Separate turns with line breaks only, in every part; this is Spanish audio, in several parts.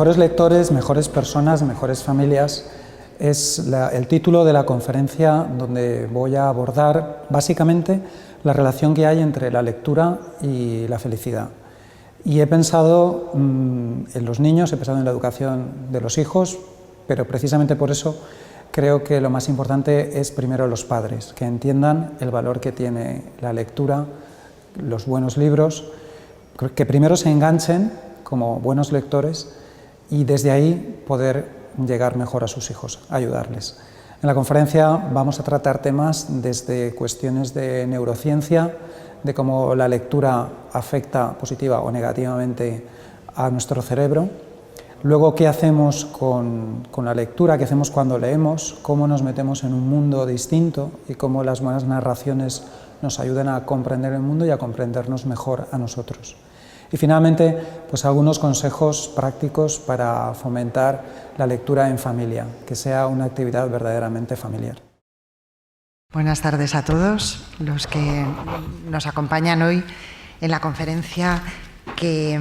Mejores lectores, mejores personas, mejores familias es el título de la conferencia donde voy a abordar básicamente la relación que hay entre la lectura y la felicidad. Y he pensado en los niños, he pensado en la educación de los hijos, pero precisamente por eso creo que lo más importante es primero los padres, que entiendan el valor que tiene la lectura, los buenos libros, que primero se enganchen como buenos lectores y desde ahí poder llegar mejor a sus hijos, ayudarles. En la conferencia vamos a tratar temas desde cuestiones de neurociencia, de cómo la lectura afecta positiva o negativamente a nuestro cerebro. Luego, qué hacemos con la lectura, qué hacemos cuando leemos, cómo nos metemos en un mundo distinto y cómo las buenas narraciones nos ayudan a comprender el mundo y a comprendernos mejor a nosotros. Y finalmente, pues algunos consejos prácticos para fomentar la lectura en familia, que sea una actividad verdaderamente familiar.
Buenas tardes a todos los que nos acompañan hoy en la conferencia que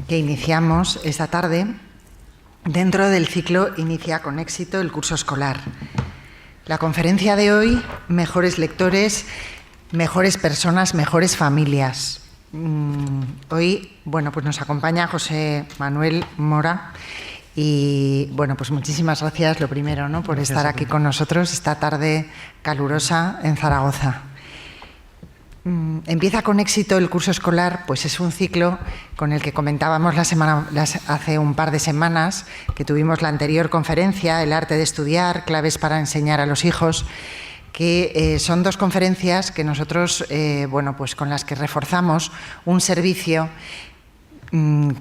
iniciamos esta tarde dentro del ciclo Inicia con éxito el curso escolar. La conferencia de hoy, Mejores lectores, mejores personas, mejores familias. Hoy, pues nos acompaña José Manuel Mora y, pues muchísimas gracias, lo primero, ¿no?, por estar aquí con nosotros esta tarde calurosa en Zaragoza. Empieza con éxito el curso escolar, pues es un ciclo con el que comentábamos hace un par de semanas, que tuvimos la anterior conferencia, El arte de estudiar, claves para enseñar a los hijos, que son dos conferencias que nosotros, pues con las que reforzamos un servicio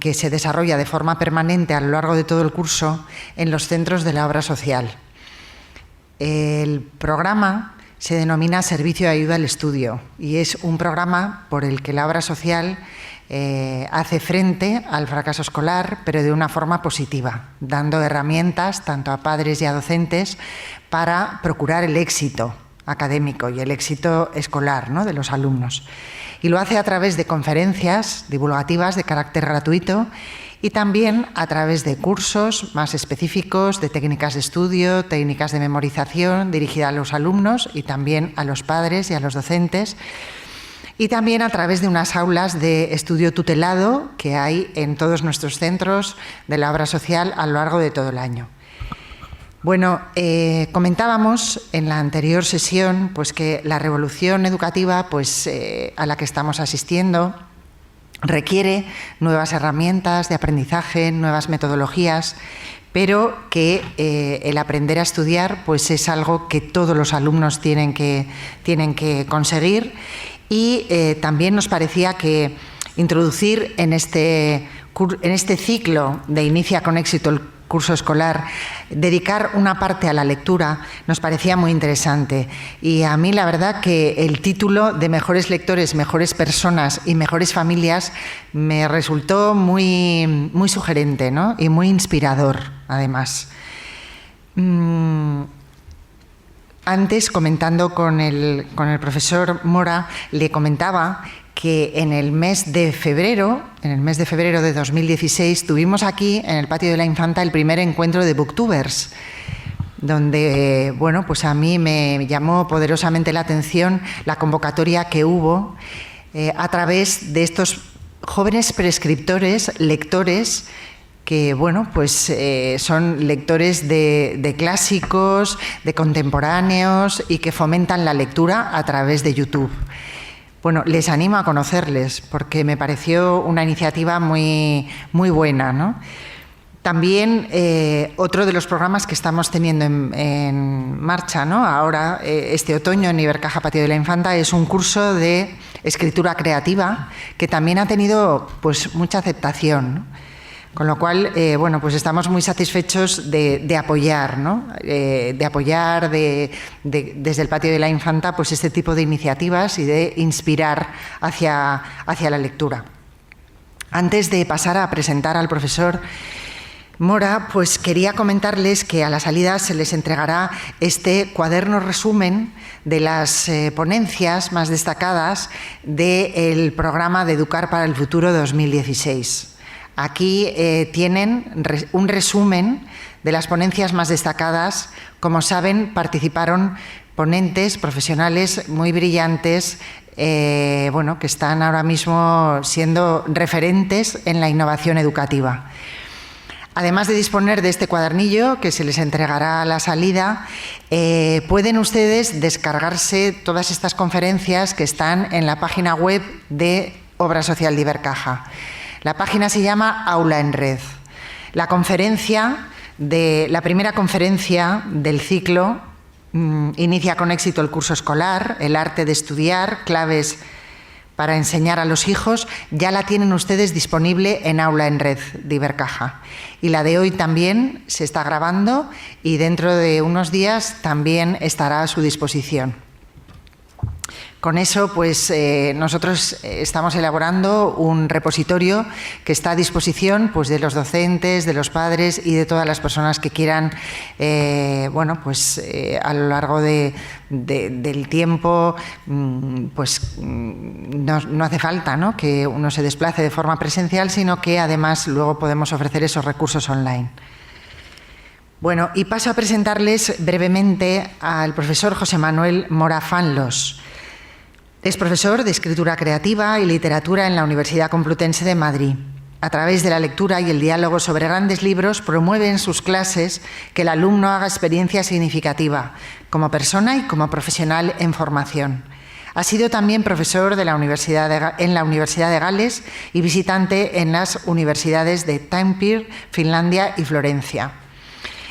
que se desarrolla de forma permanente a lo largo de todo el curso en los centros de la obra social. El programa se denomina Servicio de Ayuda al Estudio y es un programa por el que la obra social hace frente al fracaso escolar, pero de una forma positiva, dando herramientas tanto a padres y a docentes para procurar el éxito académico y el éxito escolar, ¿no?, de los alumnos. Y lo hace a través de conferencias divulgativas de carácter gratuito y también a través de cursos más específicos de técnicas de estudio, técnicas de memorización dirigidas a los alumnos y también a los padres y a los docentes, y también a través de unas aulas de estudio tutelado que hay en todos nuestros centros de la obra social a lo largo de todo el año. Comentábamos en la anterior sesión pues que la revolución educativa a la que estamos asistiendo requiere nuevas herramientas de aprendizaje, nuevas metodologías, pero que el aprender a estudiar pues es algo que todos los alumnos tienen que conseguir y también nos parecía que introducir en este ciclo de Inicia con éxito el curso escolar, dedicar una parte a la lectura nos parecía muy interesante y a mí la verdad que el título de Mejores lectores, mejores personas y mejores familias me resultó muy, muy sugerente, ¿no?, y muy inspirador además. Antes, comentando con el profesor Mora, le comentaba que en el mes de febrero de 2016, tuvimos aquí, en el Patio de la Infanta, el primer encuentro de Booktubers, donde, pues a mí me llamó poderosamente la atención la convocatoria que hubo a través de estos jóvenes prescriptores, lectores, que son lectores de clásicos, de contemporáneos y que fomentan la lectura a través de YouTube. Les animo a conocerles porque me pareció una iniciativa muy, muy buena, ¿no? También otro de los programas que estamos teniendo en marcha, ¿no?, ahora este otoño en Ibercaja Patio de la Infanta es un curso de escritura creativa que también ha tenido mucha aceptación, ¿no? Con lo cual, estamos muy satisfechos de apoyar, ¿no?, de apoyar desde el Patio de la Infanta este tipo de iniciativas y de inspirar hacia la lectura. Antes de pasar a presentar al profesor Mora, quería comentarles que a la salida se les entregará este cuaderno resumen de las ponencias más destacadas del programa de Educar para el Futuro 2016. Aquí tienen un resumen de las ponencias más destacadas. Como saben, participaron ponentes profesionales muy brillantes, que están ahora mismo siendo referentes en la innovación educativa. Además de disponer de este cuadernillo que se les entregará a la salida, pueden ustedes descargarse todas estas conferencias que están en la página web de Obra Social de Ibercaja. La página se llama Aula en Red. La primera conferencia del ciclo inicia con éxito el curso escolar, el arte de estudiar, claves para enseñar a los hijos. Ya la tienen ustedes disponible en Aula en Red de Ibercaja. Y la de hoy también se está grabando y dentro de unos días también estará a su disposición. Con eso, pues nosotros estamos elaborando un repositorio que está a disposición, pues, de los docentes, de los padres y de todas las personas que quieran, a lo largo del tiempo, pues no hace falta, ¿no?, que uno se desplace de forma presencial, sino que además luego podemos ofrecer esos recursos online. Bueno, y paso a presentarles brevemente al profesor José Manuel Mora Fanlos. Es profesor de Escritura Creativa y Literatura en la Universidad Complutense de Madrid. A través de la lectura y el diálogo sobre grandes libros, promueve en sus clases que el alumno haga experiencia significativa como persona y como profesional en formación. Ha sido también profesor en la Universidad de Gales y visitante en las universidades de Tampere, Finlandia y Florencia.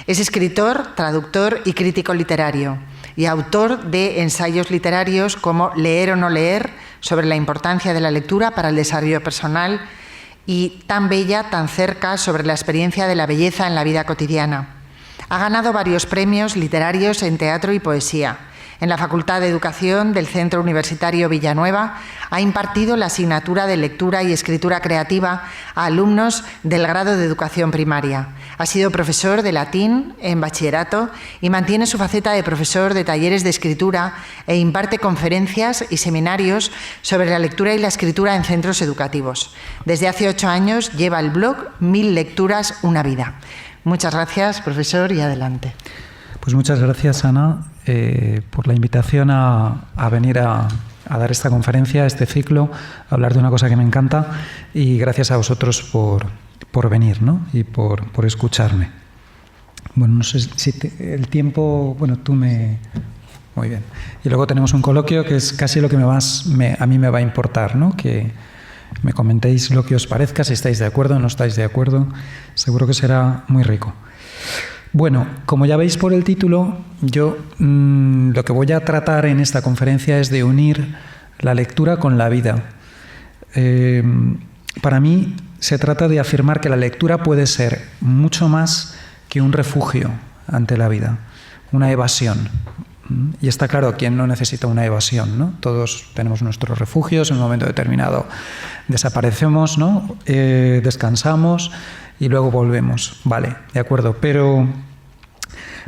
Es escritor, traductor y crítico literario, y autor de ensayos literarios como Leer o no leer, sobre la importancia de la lectura para el desarrollo personal, y Tan bella, tan cerca, sobre la experiencia de la belleza en la vida cotidiana. Ha ganado varios premios literarios en teatro y poesía. En la Facultad de Educación del Centro Universitario Villanueva ha impartido la asignatura de Lectura y Escritura Creativa a alumnos del grado de Educación Primaria. Ha sido profesor de latín en bachillerato y mantiene su faceta de profesor de talleres de escritura e imparte conferencias y seminarios sobre la lectura y la escritura en centros educativos. Desde hace 8 años lleva el blog 1000 lecturas, una vida. Muchas gracias, profesor, y adelante.
Pues muchas gracias, Ana, por la invitación a venir a dar esta conferencia, este ciclo, a hablar de una cosa que me encanta, y gracias a vosotros por venir, ¿no?, y por escucharme. Bueno, no sé si el tiempo... Bueno, tú me... Muy bien. Y luego tenemos un coloquio que es casi lo que a mí me va a importar, ¿no?, que me comentéis lo que os parezca, si estáis de acuerdo o no estáis de acuerdo. Seguro que será muy rico. Bueno, como ya veis por el título, yo lo que voy a tratar en esta conferencia es de unir la lectura con la vida. Para mí se trata de afirmar que la lectura puede ser mucho más que un refugio ante la vida, una evasión. Y está claro, ¿quién no necesita una evasión, ¿no? Todos tenemos nuestros refugios, en un momento determinado desaparecemos, ¿no? Descansamos y luego volvemos. Vale, de acuerdo, pero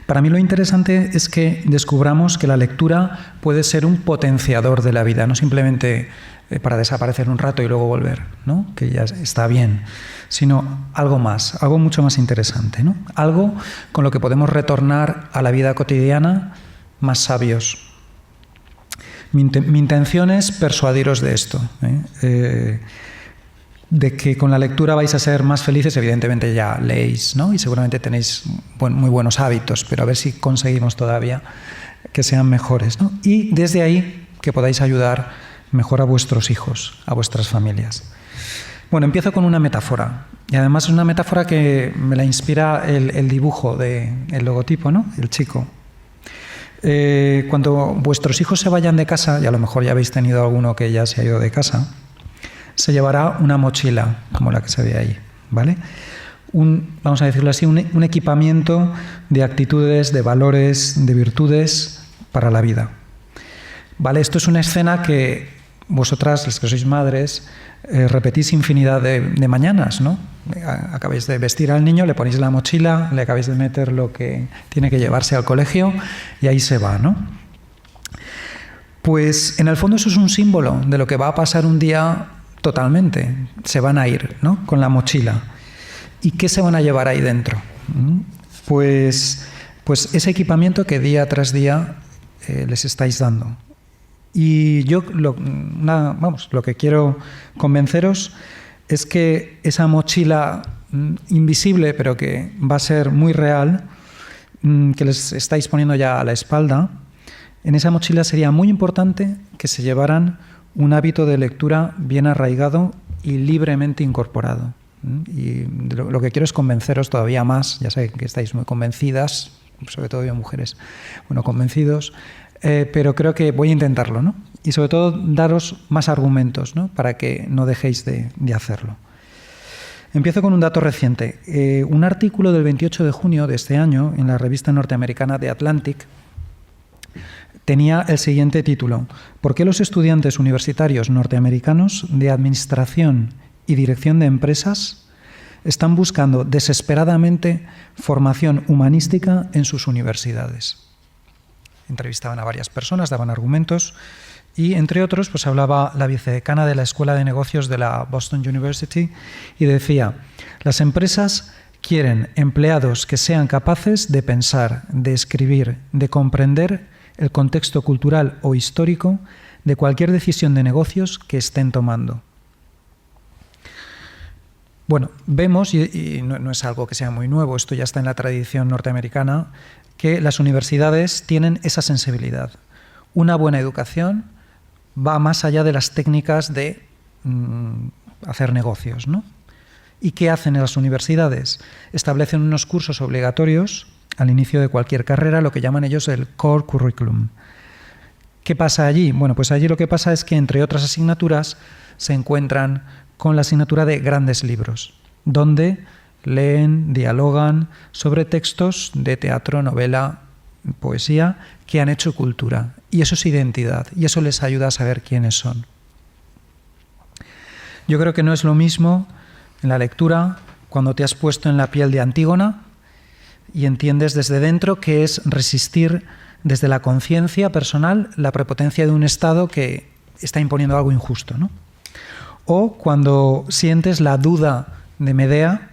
para mí lo interesante es que descubramos que la lectura puede ser un potenciador de la vida, no simplemente para desaparecer un rato y luego volver, ¿no?, que ya está bien, sino algo más, algo mucho más interesante, ¿no?, algo con lo que podemos retornar a la vida cotidiana más sabios. Mi intención es persuadiros de esto, de que con la lectura vais a ser más felices. Evidentemente ya leéis, ¿no?, y seguramente tenéis muy buenos hábitos, pero a ver si conseguimos todavía que sean mejores, ¿no?, y desde ahí que podáis ayudar mejor a vuestros hijos, a vuestras familias. Bueno, empiezo con una metáfora, y además es una metáfora que me la inspira el dibujo del logotipo, ¿no?, el chico. Cuando vuestros hijos se vayan de casa, y a lo mejor ya habéis tenido alguno que ya se ha ido de casa, se llevará una mochila, como la que se ve ahí, ¿vale? Vamos a decirlo así, un equipamiento de actitudes, de valores, de virtudes para la vida. ¿Vale? Esto es una escena que vosotras, las que sois madres, repetís infinidad de mañanas, ¿no? Acabáis de vestir al niño, le ponéis la mochila, le acabáis de meter lo que tiene que llevarse al colegio y ahí se va, ¿no? Pues en el fondo eso es un símbolo de lo que va a pasar un día totalmente. Se van a ir, ¿no?, con la mochila. ¿Y qué se van a llevar ahí dentro? Pues ese equipamiento que día tras día les estáis dando. Y yo lo que quiero convenceros es que esa mochila invisible, pero que va a ser muy real, que les estáis poniendo ya a la espalda, en esa mochila sería muy importante que se llevaran un hábito de lectura bien arraigado y libremente incorporado. Y lo que quiero es convenceros todavía más, ya sé que estáis muy convencidas, sobre todo yo, mujeres, convencidos, pero creo que voy a intentarlo, ¿no? Y sobre todo daros más argumentos, ¿no?, para que no dejéis de hacerlo. Empiezo con un dato reciente. Un artículo del 28 de junio de este año en la revista norteamericana The Atlantic tenía el siguiente título: ¿Por qué los estudiantes universitarios norteamericanos de administración y dirección de empresas están buscando desesperadamente formación humanística en sus universidades? Entrevistaban a varias personas, daban argumentos y, entre otros, pues hablaba la vicedecana de la Escuela de Negocios de la Boston University y decía: las empresas quieren empleados que sean capaces de pensar, de escribir, de comprender el contexto cultural o histórico de cualquier decisión de negocios que estén tomando. Bueno, vemos, y no es algo que sea muy nuevo, esto ya está en la tradición norteamericana, que las universidades tienen esa sensibilidad. Una buena educación va más allá de las técnicas de hacer negocios, ¿no? ¿Y qué hacen en las universidades? Establecen unos cursos obligatorios al inicio de cualquier carrera, lo que llaman ellos el core curriculum. ¿Qué pasa allí? Bueno, pues allí lo que pasa es que, entre otras asignaturas, se encuentran con la asignatura de grandes libros, donde leen, dialogan sobre textos de teatro, novela, poesía, que han hecho cultura. Y eso es identidad, y eso les ayuda a saber quiénes son. Yo creo que no es lo mismo en la lectura cuando te has puesto en la piel de Antígona y entiendes desde dentro qué es resistir desde la conciencia personal la prepotencia de un Estado que está imponiendo algo injusto, ¿no? O cuando sientes la duda de Medea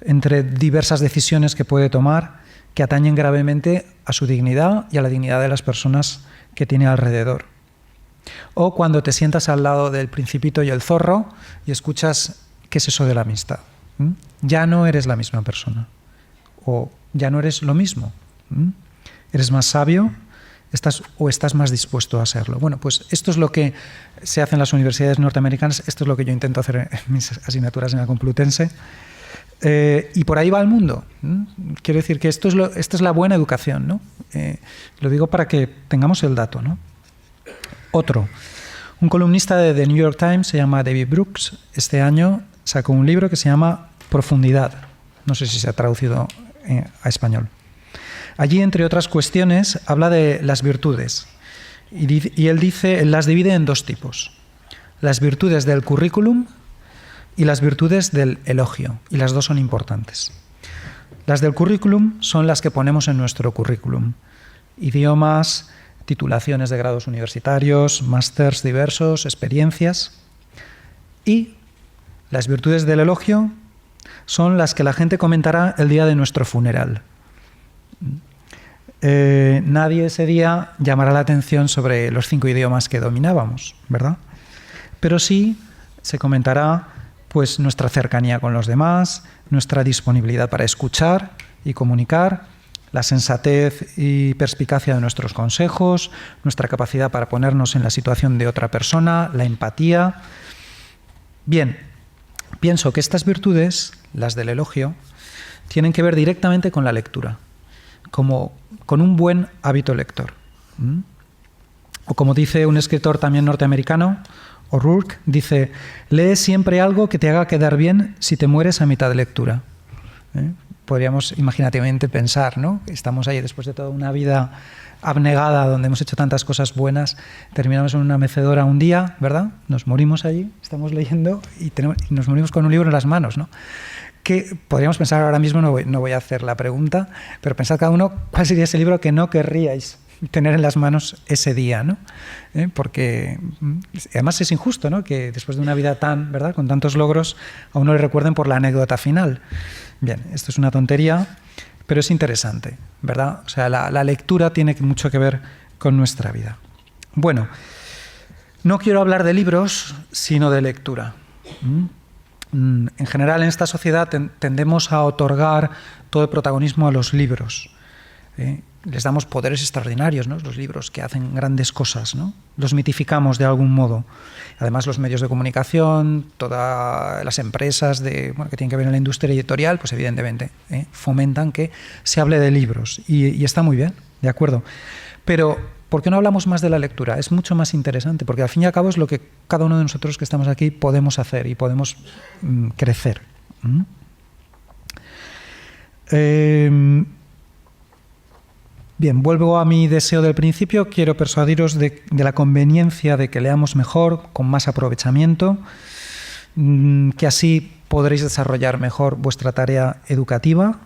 entre diversas decisiones que puede tomar que atañen gravemente a su dignidad y a la dignidad de las personas que tiene alrededor. O cuando te sientas al lado del Principito y el zorro y escuchas qué es eso de la amistad. Ya no eres la misma persona. O ya no eres lo mismo. Eres más sabio estás más dispuesto a serlo. Bueno, pues esto es lo que se hace en las universidades norteamericanas, esto es lo que yo intento hacer en mis asignaturas en la Complutense, y por ahí va el mundo. Quiero decir que esta es la buena educación, ¿no? Lo digo para que tengamos el dato, ¿no? Otro, un columnista de The New York Times, se llama David Brooks, este año sacó un libro que se llama Profundidad. No sé si se ha traducido a español. Allí, entre otras cuestiones, habla de las virtudes. Y él las divide en dos tipos: las virtudes del currículum y las virtudes del elogio. Y las dos son importantes. Las del currículum son las que ponemos en nuestro currículum: idiomas, titulaciones de grados universitarios, másters diversos, experiencias. Y las virtudes del elogio son las que la gente comentará el día de nuestro funeral. Nadie ese día llamará la atención sobre los 5 idiomas que dominábamos, ¿verdad? Pero sí se comentará pues nuestra cercanía con los demás, nuestra disponibilidad para escuchar y comunicar, la sensatez y perspicacia de nuestros consejos, nuestra capacidad para ponernos en la situación de otra persona, la empatía. Bien, pienso que estas virtudes, las del elogio, tienen que ver directamente con la lectura, como con un buen hábito lector. O como dice un escritor también norteamericano, O'Rourke, dice: lee siempre algo que te haga quedar bien si te mueres a mitad de lectura. Podríamos imaginativamente pensar, ¿no? Estamos ahí después de toda una vida abnegada donde hemos hecho tantas cosas buenas, terminamos en una mecedora un día, ¿verdad? Nos morimos allí, estamos leyendo y nos morimos con un libro en las manos, ¿no? Que podríamos pensar ahora mismo, no voy a hacer la pregunta, pero pensad cada uno cuál sería ese libro que no querríais tener en las manos ese día, ¿no? Porque además es injusto, ¿no?, que después de una vida tan, ¿verdad?, con tantos logros, a uno le recuerden por la anécdota final. Bien, esto es una tontería, pero es interesante, ¿verdad? O sea, la lectura tiene mucho que ver con nuestra vida. Bueno, no quiero hablar de libros, sino de lectura. En general, en esta sociedad tendemos a otorgar todo el protagonismo a los libros. Les damos poderes extraordinarios, ¿no?, los libros que hacen grandes cosas, ¿no? Los mitificamos de algún modo. Además, los medios de comunicación, todas las empresas que tienen que ver en la industria editorial, pues evidentemente fomentan que se hable de libros. Y está muy bien, de acuerdo. Pero ¿por qué no hablamos más de la lectura? Es mucho más interesante, porque al fin y al cabo es lo que cada uno de nosotros que estamos aquí podemos hacer y podemos crecer. Bien, vuelvo a mi deseo del principio. Quiero persuadiros de la conveniencia de que leamos mejor, con más aprovechamiento, que así podréis desarrollar mejor vuestra tarea educativa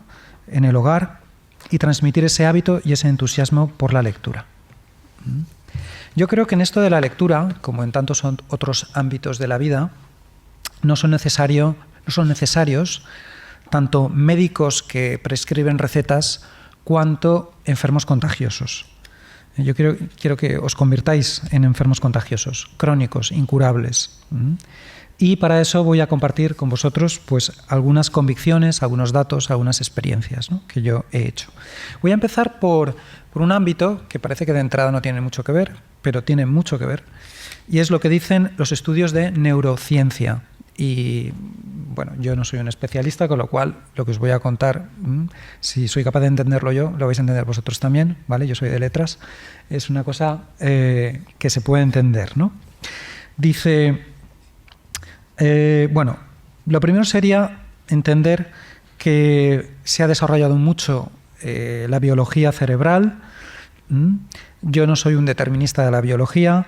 en el hogar y transmitir ese hábito y ese entusiasmo por la lectura. Yo creo que en esto de la lectura, como en tantos otros ámbitos de la vida, no son necesarios tanto médicos que prescriben recetas cuanto enfermos contagiosos. Yo quiero que os convirtáis en enfermos contagiosos, crónicos, incurables. Y para eso voy a compartir con vosotros pues, algunas convicciones, algunos datos, algunas experiencias, ¿no?, que yo he hecho. Voy a empezar por un ámbito que parece que de entrada no tiene mucho que ver, pero tiene mucho que ver, y es lo que dicen los estudios de neurociencia. Y bueno, yo no soy un especialista, con lo cual lo que os voy a contar, si soy capaz de entenderlo yo, lo vais a entender vosotros también, ¿vale? Yo soy de letras, es una cosa que se puede entender, ¿no? Dice, bueno, lo primero sería entender que se ha desarrollado mucho la biología cerebral. Yo no soy un determinista de la biología,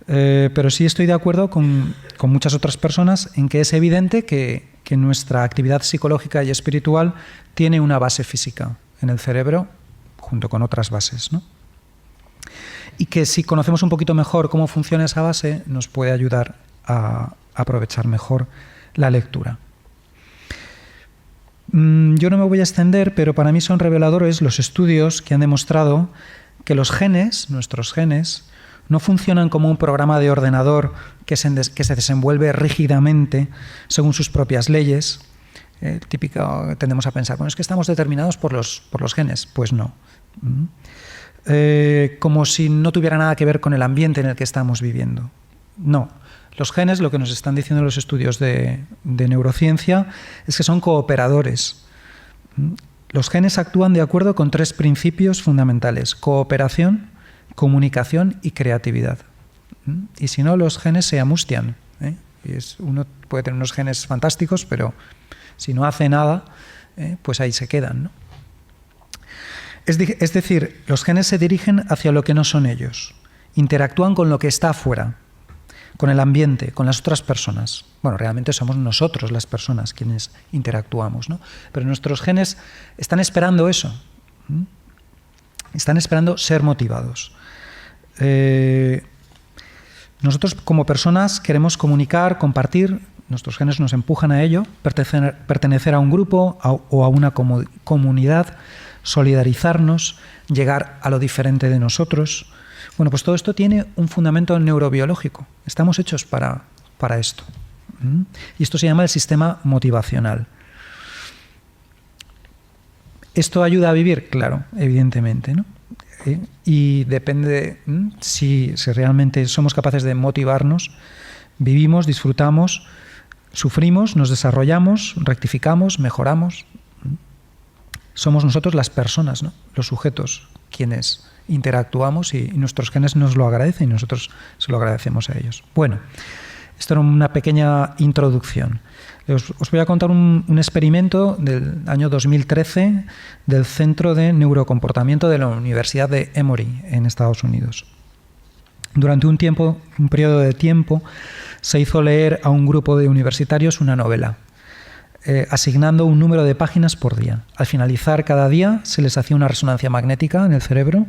pero sí estoy de acuerdo con muchas otras personas en que es evidente que nuestra actividad psicológica y espiritual tiene una base física en el cerebro, junto con otras bases, ¿no? Y que si conocemos un poquito mejor cómo funciona esa base, nos puede ayudar a aprovechar mejor la lectura. Yo no me voy a extender, pero para mí son reveladores los estudios que han demostrado que los genes, nuestros genes, no funcionan como un programa de ordenador que se desenvuelve rígidamente según sus propias leyes. Típico, tendemos a pensar, bueno, es que estamos determinados por los genes. Pues no. Como si no tuviera nada que ver con el ambiente en el que estamos viviendo. No. Los genes, lo que nos están diciendo los estudios de neurociencia, es que son cooperadores. Los genes actúan de acuerdo con 3 principios fundamentales: cooperación, comunicación y creatividad. Y si no, los genes se amustian. Uno puede tener unos genes fantásticos, pero si no hace nada, pues ahí se quedan, ¿no? Es decir, los genes se dirigen hacia lo que no son ellos. Interactúan con lo que está afuera, con el ambiente, con las otras personas. Bueno, realmente somos nosotros las personas quienes interactuamos, ¿no? Pero nuestros genes están esperando eso. Están esperando ser motivados. Nosotros como personas queremos comunicar, compartir, nuestros genes nos empujan a ello, pertenecer a un grupo o a una comunidad, solidarizarnos, llegar a lo diferente de nosotros. Bueno, pues todo esto tiene un fundamento neurobiológico. Estamos hechos para esto. Y esto se llama el sistema motivacional. ¿Esto ayuda a vivir? Claro, evidentemente, ¿no? Y depende si realmente somos capaces de motivarnos, vivimos, disfrutamos, sufrimos, nos desarrollamos, rectificamos, mejoramos. Somos nosotros las personas, ¿no?, los sujetos, quienes interactuamos y nuestros genes nos lo agradecen y nosotros se lo agradecemos a ellos. Bueno, esto era una pequeña introducción. Os voy a contar un experimento del año 2013 del Centro de Neurocomportamiento de la Universidad de Emory, en Estados Unidos. Durante un periodo de tiempo, se hizo leer a un grupo de universitarios una novela, asignando un número de páginas por día. Al finalizar cada día, se les hacía una resonancia magnética en el cerebro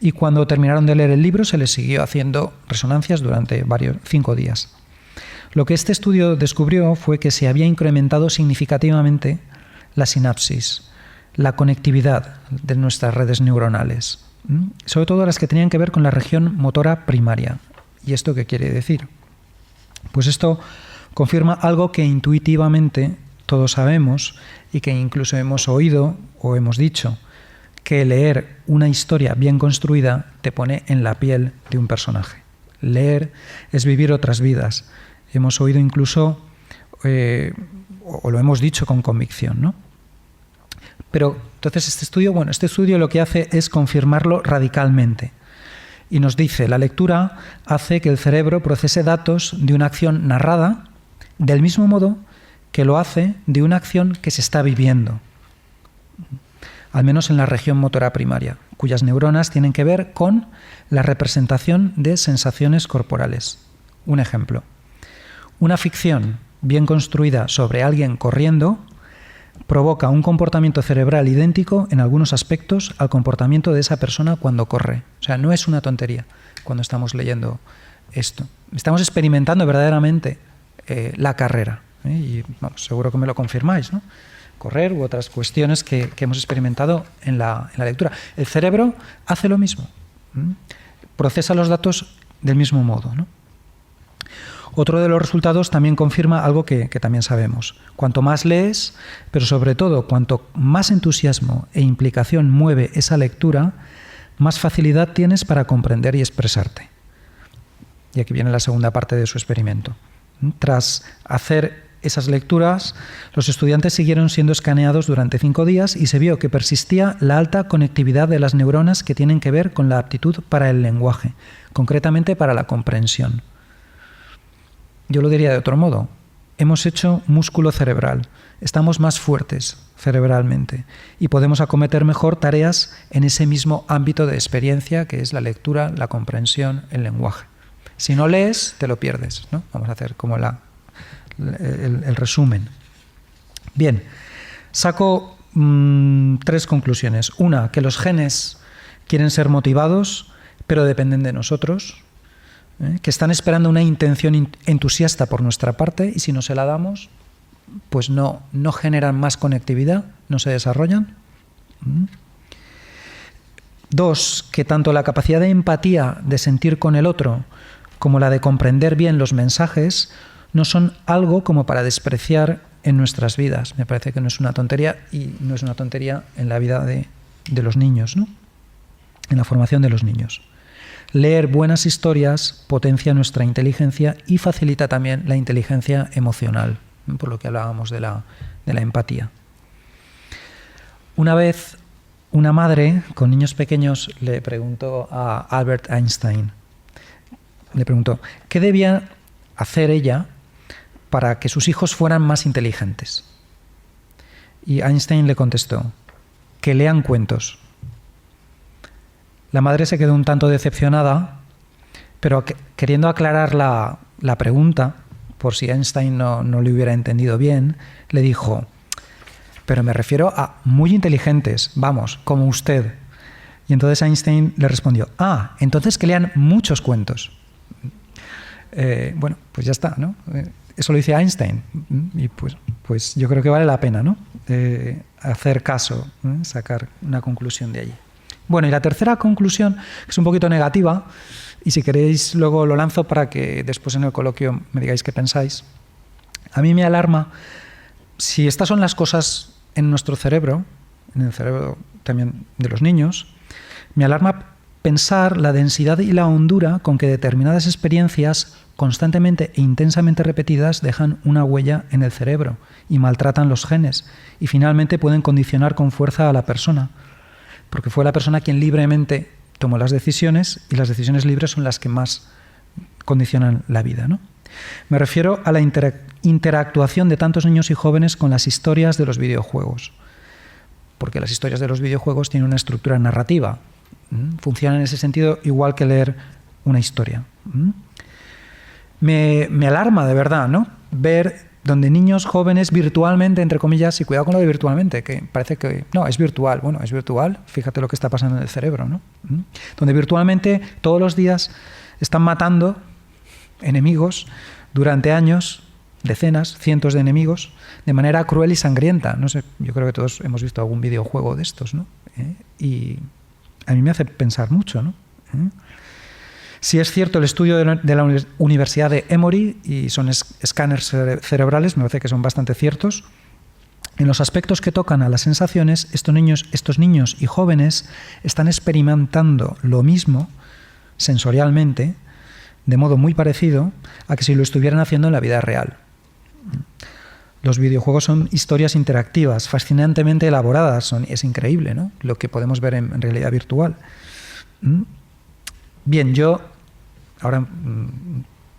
y cuando terminaron de leer el libro se les siguió haciendo resonancias durante 5 días. Lo que este estudio descubrió fue que se había incrementado significativamente la sinapsis, la conectividad de nuestras redes neuronales, sobre todo las que tenían que ver con la región motora primaria. ¿Y esto qué quiere decir? Pues esto confirma algo que intuitivamente todos sabemos y que incluso hemos oído o hemos dicho, que leer una historia bien construida te pone en la piel de un personaje. Leer es vivir otras vidas. Hemos oído incluso, o lo hemos dicho con convicción, ¿no? Pero entonces este estudio lo que hace es confirmarlo radicalmente. Y nos dice, la lectura hace que el cerebro procese datos de una acción narrada del mismo modo que lo hace de una acción que se está viviendo, al menos en la región motora primaria, cuyas neuronas tienen que ver con la representación de sensaciones corporales. Un ejemplo. Una ficción bien construida sobre alguien corriendo provoca un comportamiento cerebral idéntico en algunos aspectos al comportamiento de esa persona cuando corre. O sea, no es una tontería cuando estamos leyendo esto. Estamos experimentando verdaderamente la carrera. Y vamos, seguro que me lo confirmáis, ¿no? Correr u otras cuestiones que hemos experimentado en la lectura. El cerebro hace lo mismo. Procesa los datos del mismo modo, ¿no? Otro de los resultados también confirma algo que también sabemos. Cuanto más lees, pero sobre todo cuanto más entusiasmo e implicación mueve esa lectura, más facilidad tienes para comprender y expresarte. Y aquí viene la segunda parte de su experimento. Tras hacer esas lecturas, los estudiantes siguieron siendo escaneados durante 5 días y se vio que persistía la alta conectividad de las neuronas que tienen que ver con la aptitud para el lenguaje, concretamente para la comprensión. Yo lo diría de otro modo. Hemos hecho músculo cerebral, estamos más fuertes cerebralmente y podemos acometer mejor tareas en ese mismo ámbito de experiencia que es la lectura, la comprensión, el lenguaje. Si no lees, te lo pierdes, ¿no? Vamos a hacer como el resumen. Bien, saco 3 conclusiones. Una, que los genes quieren ser motivados, pero dependen de nosotros. Que están esperando una intención entusiasta por nuestra parte y si no se la damos, pues no generan más conectividad, no se desarrollan. 2, que tanto la capacidad de empatía, de sentir con el otro, como la de comprender bien los mensajes, no son algo como para despreciar en nuestras vidas. Me parece que no es una tontería y no es una tontería en la vida de los niños, ¿no? En la formación de los niños. Leer buenas historias potencia nuestra inteligencia y facilita también la inteligencia emocional, por lo que hablábamos de la empatía. Una vez, una madre con niños pequeños le preguntó a Albert Einstein, le preguntó, ¿qué debía hacer ella para que sus hijos fueran más inteligentes? Y Einstein le contestó, que lean cuentos. La madre se quedó un tanto decepcionada, pero queriendo aclarar la pregunta, por si Einstein no le hubiera entendido bien, le dijo, pero me refiero a muy inteligentes, vamos, como usted. Y entonces Einstein le respondió, entonces que lean muchos cuentos. Bueno, pues ya está, ¿no? Eso lo dice Einstein, y pues yo creo que vale la pena, ¿no? Hacer caso, sacar una conclusión de allí. Bueno, y la tercera conclusión, que es un poquito negativa, y si queréis luego lo lanzo para que después en el coloquio me digáis qué pensáis. A mí me alarma, si estas son las cosas en nuestro cerebro, en el cerebro también de los niños, me alarma pensar la densidad y la hondura con que determinadas experiencias constantemente e intensamente repetidas dejan una huella en el cerebro y maltratan los genes y finalmente pueden condicionar con fuerza a la persona. Porque fue la persona quien libremente tomó las decisiones y las decisiones libres son las que más condicionan la vida, ¿no? Me refiero a la interactuación de tantos niños y jóvenes con las historias de los videojuegos. Porque las historias de los videojuegos tienen una estructura narrativa. Funcionan en ese sentido igual que leer una historia. Me alarma de verdad, ¿no? Ver donde niños jóvenes virtualmente, entre comillas, y cuidado con lo de virtualmente, que parece que no, es virtual. Bueno, es virtual, fíjate lo que está pasando en el cerebro, ¿no? Donde virtualmente todos los días están matando enemigos durante años, decenas, cientos de enemigos, de manera cruel y sangrienta. No sé, yo creo que todos hemos visto algún videojuego de estos, ¿no? Y a mí me hace pensar mucho, ¿no? Si es cierto el estudio de la Universidad de Emory, y son escáneres cerebrales, me parece que son bastante ciertos, en los aspectos que tocan a las sensaciones, estos niños y jóvenes están experimentando lo mismo sensorialmente, de modo muy parecido a que si lo estuvieran haciendo en la vida real. Los videojuegos son historias interactivas, fascinantemente elaboradas, es increíble, ¿no? Lo que podemos ver en realidad virtual. Bien, yo ahora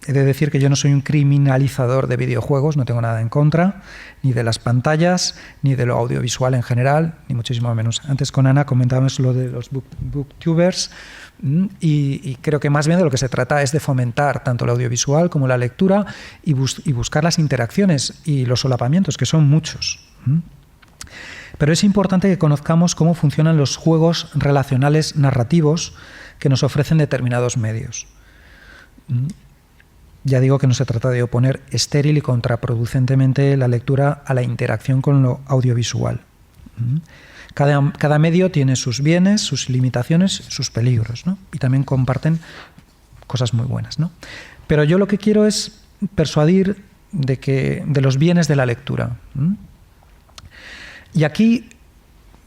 he de decir que yo no soy un criminalizador de videojuegos, no tengo nada en contra, ni de las pantallas, ni de lo audiovisual en general, ni muchísimo menos. Antes con Ana comentábamos lo de los booktubers, y creo que más bien de lo que se trata es de fomentar tanto el audiovisual como la lectura y buscar las interacciones y los solapamientos, que son muchos. Pero es importante que conozcamos cómo funcionan los juegos relacionales narrativos que nos ofrecen determinados medios. Ya digo que no se trata de oponer estéril y contraproducentemente la lectura a la interacción con lo audiovisual. Cada medio tiene sus bienes, sus limitaciones, sus peligros, ¿no? Y también comparten cosas muy buenas, ¿no? Pero yo lo que quiero es persuadir de los bienes de la lectura. Y aquí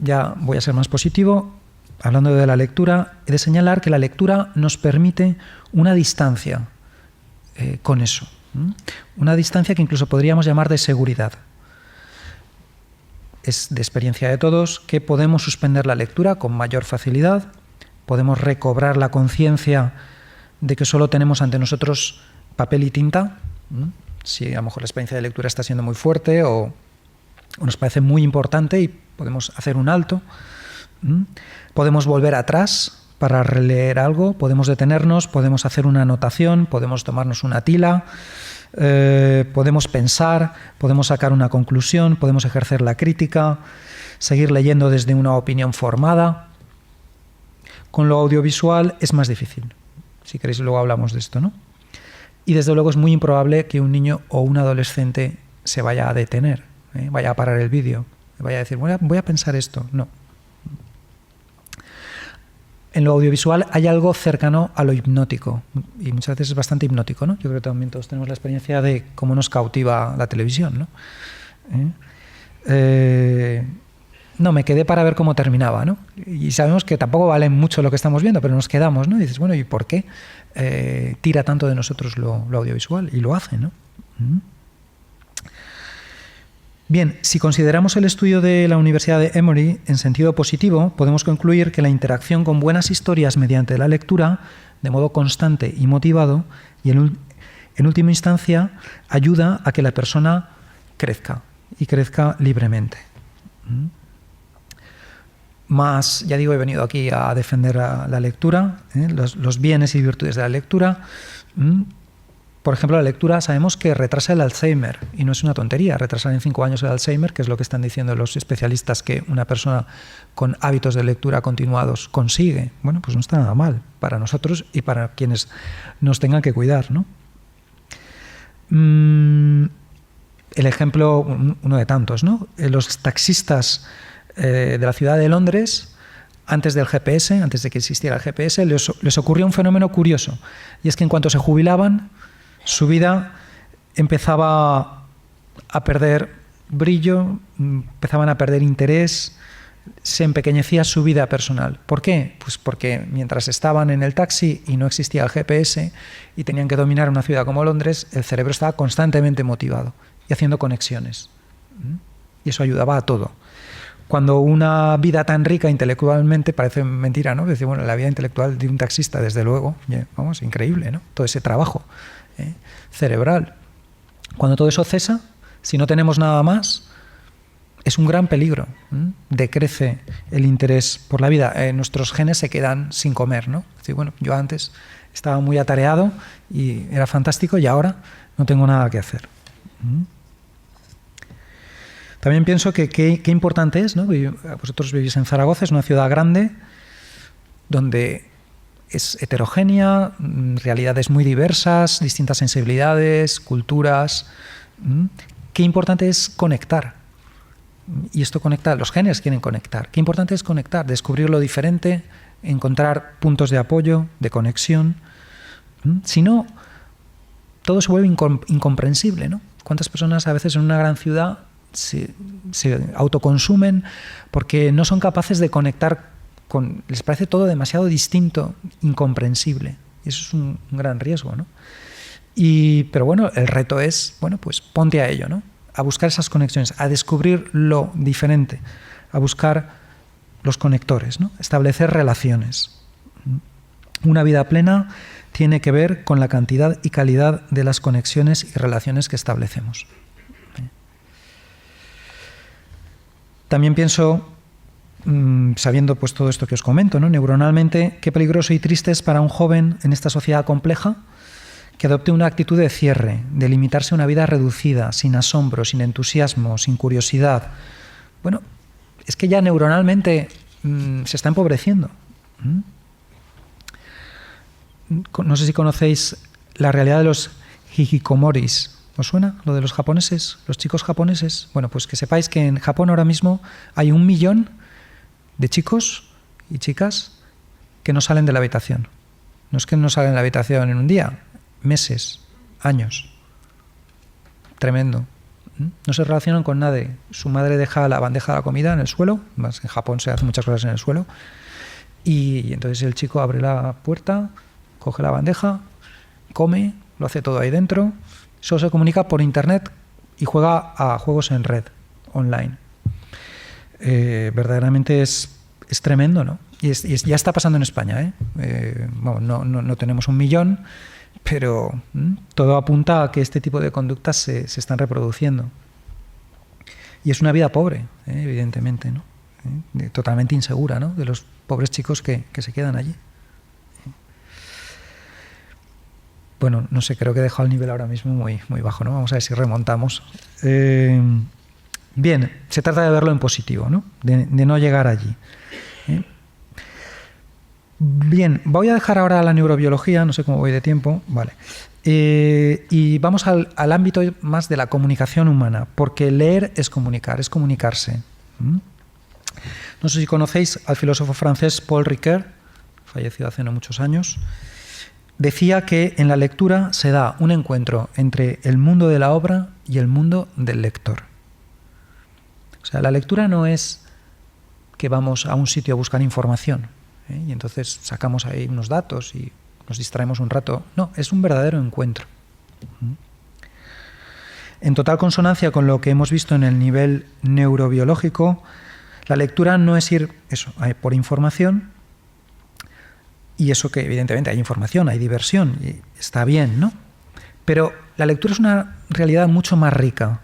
ya voy a ser más positivo. Hablando de la lectura, he de señalar que la lectura nos permite una distancia con eso. Una distancia que incluso podríamos llamar de seguridad. Es de experiencia de todos que podemos suspender la lectura con mayor facilidad, podemos recobrar la conciencia de que solo tenemos ante nosotros papel y tinta, si a lo mejor la experiencia de lectura está siendo muy fuerte o nos parece muy importante y podemos hacer un alto. Podemos volver atrás para releer algo, podemos detenernos, podemos hacer una anotación, podemos tomarnos una tila, podemos pensar, podemos sacar una conclusión, podemos ejercer la crítica, seguir leyendo desde una opinión formada. Con lo audiovisual es más difícil. Si queréis luego hablamos de esto, ¿no? Y desde luego es muy improbable que un niño o un adolescente se vaya a detener, vaya a parar el vídeo, vaya a decir, voy a pensar esto. No. En lo audiovisual hay algo cercano a lo hipnótico, y muchas veces es bastante hipnótico, ¿no? Yo creo que también todos tenemos la experiencia de cómo nos cautiva la televisión, ¿no? No, me quedé para ver cómo terminaba, ¿no? Y sabemos que tampoco vale mucho lo que estamos viendo, pero nos quedamos, ¿no? Y dices, bueno, ¿y por qué tira tanto de nosotros lo audiovisual? Y lo hace, ¿no? Bien, si consideramos el estudio de la Universidad de Emory en sentido positivo, podemos concluir que la interacción con buenas historias mediante la lectura, de modo constante y motivado, y en última instancia, ayuda a que la persona crezca, y crezca libremente. Más, ya digo, he venido aquí a defender la lectura, los bienes y virtudes de la lectura. Por ejemplo, la lectura sabemos que retrasa el Alzheimer, y no es una tontería, retrasar en 5 años el Alzheimer, que es lo que están diciendo los especialistas que una persona con hábitos de lectura continuados consigue. Bueno, pues no está nada mal para nosotros y para quienes nos tengan que cuidar, ¿no? El ejemplo, uno de tantos, ¿no? Los taxistas de la ciudad de Londres, antes del GPS, antes de que existiera el GPS, les ocurrió un fenómeno curioso, y es que en cuanto se jubilaban, su vida empezaba a perder brillo, empezaban a perder interés, se empequeñecía su vida personal. ¿Por qué? Pues porque mientras estaban en el taxi y no existía el GPS y tenían que dominar una ciudad como Londres, el cerebro estaba constantemente motivado y haciendo conexiones. Y eso ayudaba a todo. Cuando una vida tan rica intelectualmente, parece mentira, ¿no? Decir, bueno, la vida intelectual de un taxista, desde luego, vamos, increíble, ¿no? Todo ese trabajo cerebral. Cuando todo eso cesa, si no tenemos nada más, es un gran peligro. Decrece el interés por la vida. Nuestros genes se quedan sin comer, ¿no? Es decir, bueno, yo antes estaba muy atareado y era fantástico y ahora no tengo nada que hacer. También pienso que qué importante es, ¿no? Vosotros vivís en Zaragoza, es una ciudad grande donde es heterogénea, realidades muy diversas, distintas sensibilidades, culturas. Qué importante es conectar. Y esto conecta, los genes quieren conectar. Qué importante es conectar, descubrir lo diferente, encontrar puntos de apoyo, de conexión. Si no, todo se vuelve incomprensible, ¿no? ¿Cuántas personas a veces en una gran ciudad se autoconsumen porque no son capaces de conectar les parece todo demasiado distinto, incomprensible? Y eso es un gran riesgo, ¿no? Pero bueno, el reto es, bueno, pues ponte a ello, ¿no? A buscar esas conexiones, a descubrir lo diferente, a buscar los conectores, ¿no? Establecer relaciones. Una vida plena tiene que ver con la cantidad y calidad de las conexiones y relaciones que establecemos. También pienso, sabiendo pues todo esto que os comento, ¿no? Neuronalmente, qué peligroso y triste es para un joven en esta sociedad compleja que adopte una actitud de cierre, de limitarse a una vida reducida, sin asombro, sin entusiasmo, sin curiosidad. Bueno, es que ya neuronalmente se está empobreciendo. No sé si conocéis la realidad de los hikikomoris. ¿Os suena lo de los japoneses, los chicos japoneses? Bueno, pues que sepáis que en Japón ahora mismo hay 1 millón de chicos y chicas que no salen de la habitación. No es que no salen de la habitación en un día, meses, años. Tremendo. No se relacionan con nadie. Su madre deja la bandeja de la comida en el suelo, más en Japón se hacen muchas cosas en el suelo, y entonces el chico abre la puerta, coge la bandeja, come, lo hace todo ahí dentro, solo se comunica por internet y juega a juegos en red, online. Verdaderamente es tremendo, ¿no? Y ya está pasando en España, ¿eh? Bueno, no tenemos 1 millón, pero todo apunta a que este tipo de conductas se están reproduciendo. Y es una vida pobre, evidentemente, ¿no? Totalmente insegura, ¿no? De los pobres chicos que se quedan allí. Bueno, no sé, creo que he dejado el nivel ahora mismo muy, muy bajo, ¿no? Vamos a ver si remontamos. Bien, se trata de verlo en positivo, ¿no? De no llegar allí. Bien, voy a dejar ahora la neurobiología, no sé cómo voy de tiempo, vale. Y vamos al ámbito más de la comunicación humana, porque leer es comunicar, es comunicarse. No sé si conocéis al filósofo francés Paul Ricoeur, fallecido hace no muchos años. Decía que en la lectura se da un encuentro entre el mundo de la obra y el mundo del lector. O sea, la lectura no es que vamos a un sitio a buscar información, y entonces sacamos ahí unos datos y nos distraemos un rato. No, es un verdadero encuentro. En total consonancia con lo que hemos visto en el nivel neurobiológico, la lectura no es ir por información. Y eso que evidentemente hay información, hay diversión, y está bien, ¿no? Pero la lectura es una realidad mucho más rica.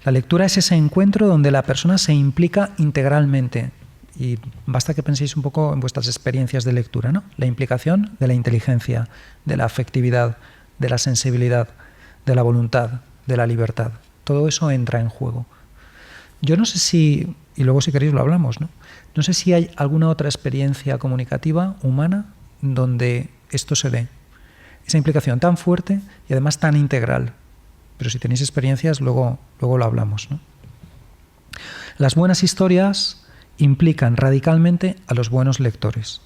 La lectura es ese encuentro donde la persona se implica integralmente. Y basta que penséis un poco en vuestras experiencias de lectura, ¿no? La implicación de la inteligencia, de la afectividad, de la sensibilidad, de la voluntad, de la libertad. Todo eso entra en juego. Yo no sé si, y luego si queréis lo hablamos, ¿no? No sé si hay alguna otra experiencia comunicativa humana donde esto se ve. Esa implicación tan fuerte y además tan integral. Pero si tenéis experiencias, luego lo hablamos, ¿no? Las buenas historias implican radicalmente a los buenos lectores.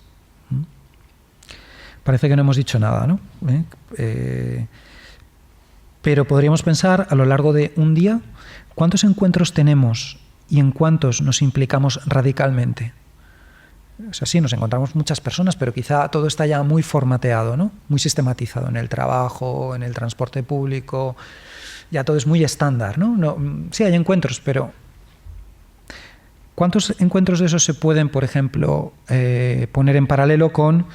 Parece que no hemos dicho nada, ¿no? Pero podríamos pensar a lo largo de un día cuántos encuentros tenemos y en cuántos nos implicamos radicalmente. O sea, sí, nos encontramos muchas personas, pero quizá todo está ya muy formateado, ¿no? Muy sistematizado en el trabajo, en el transporte público. Ya todo es muy estándar, ¿no? Sí, hay encuentros, pero ¿cuántos encuentros de esos se pueden, por ejemplo, poner en paralelo con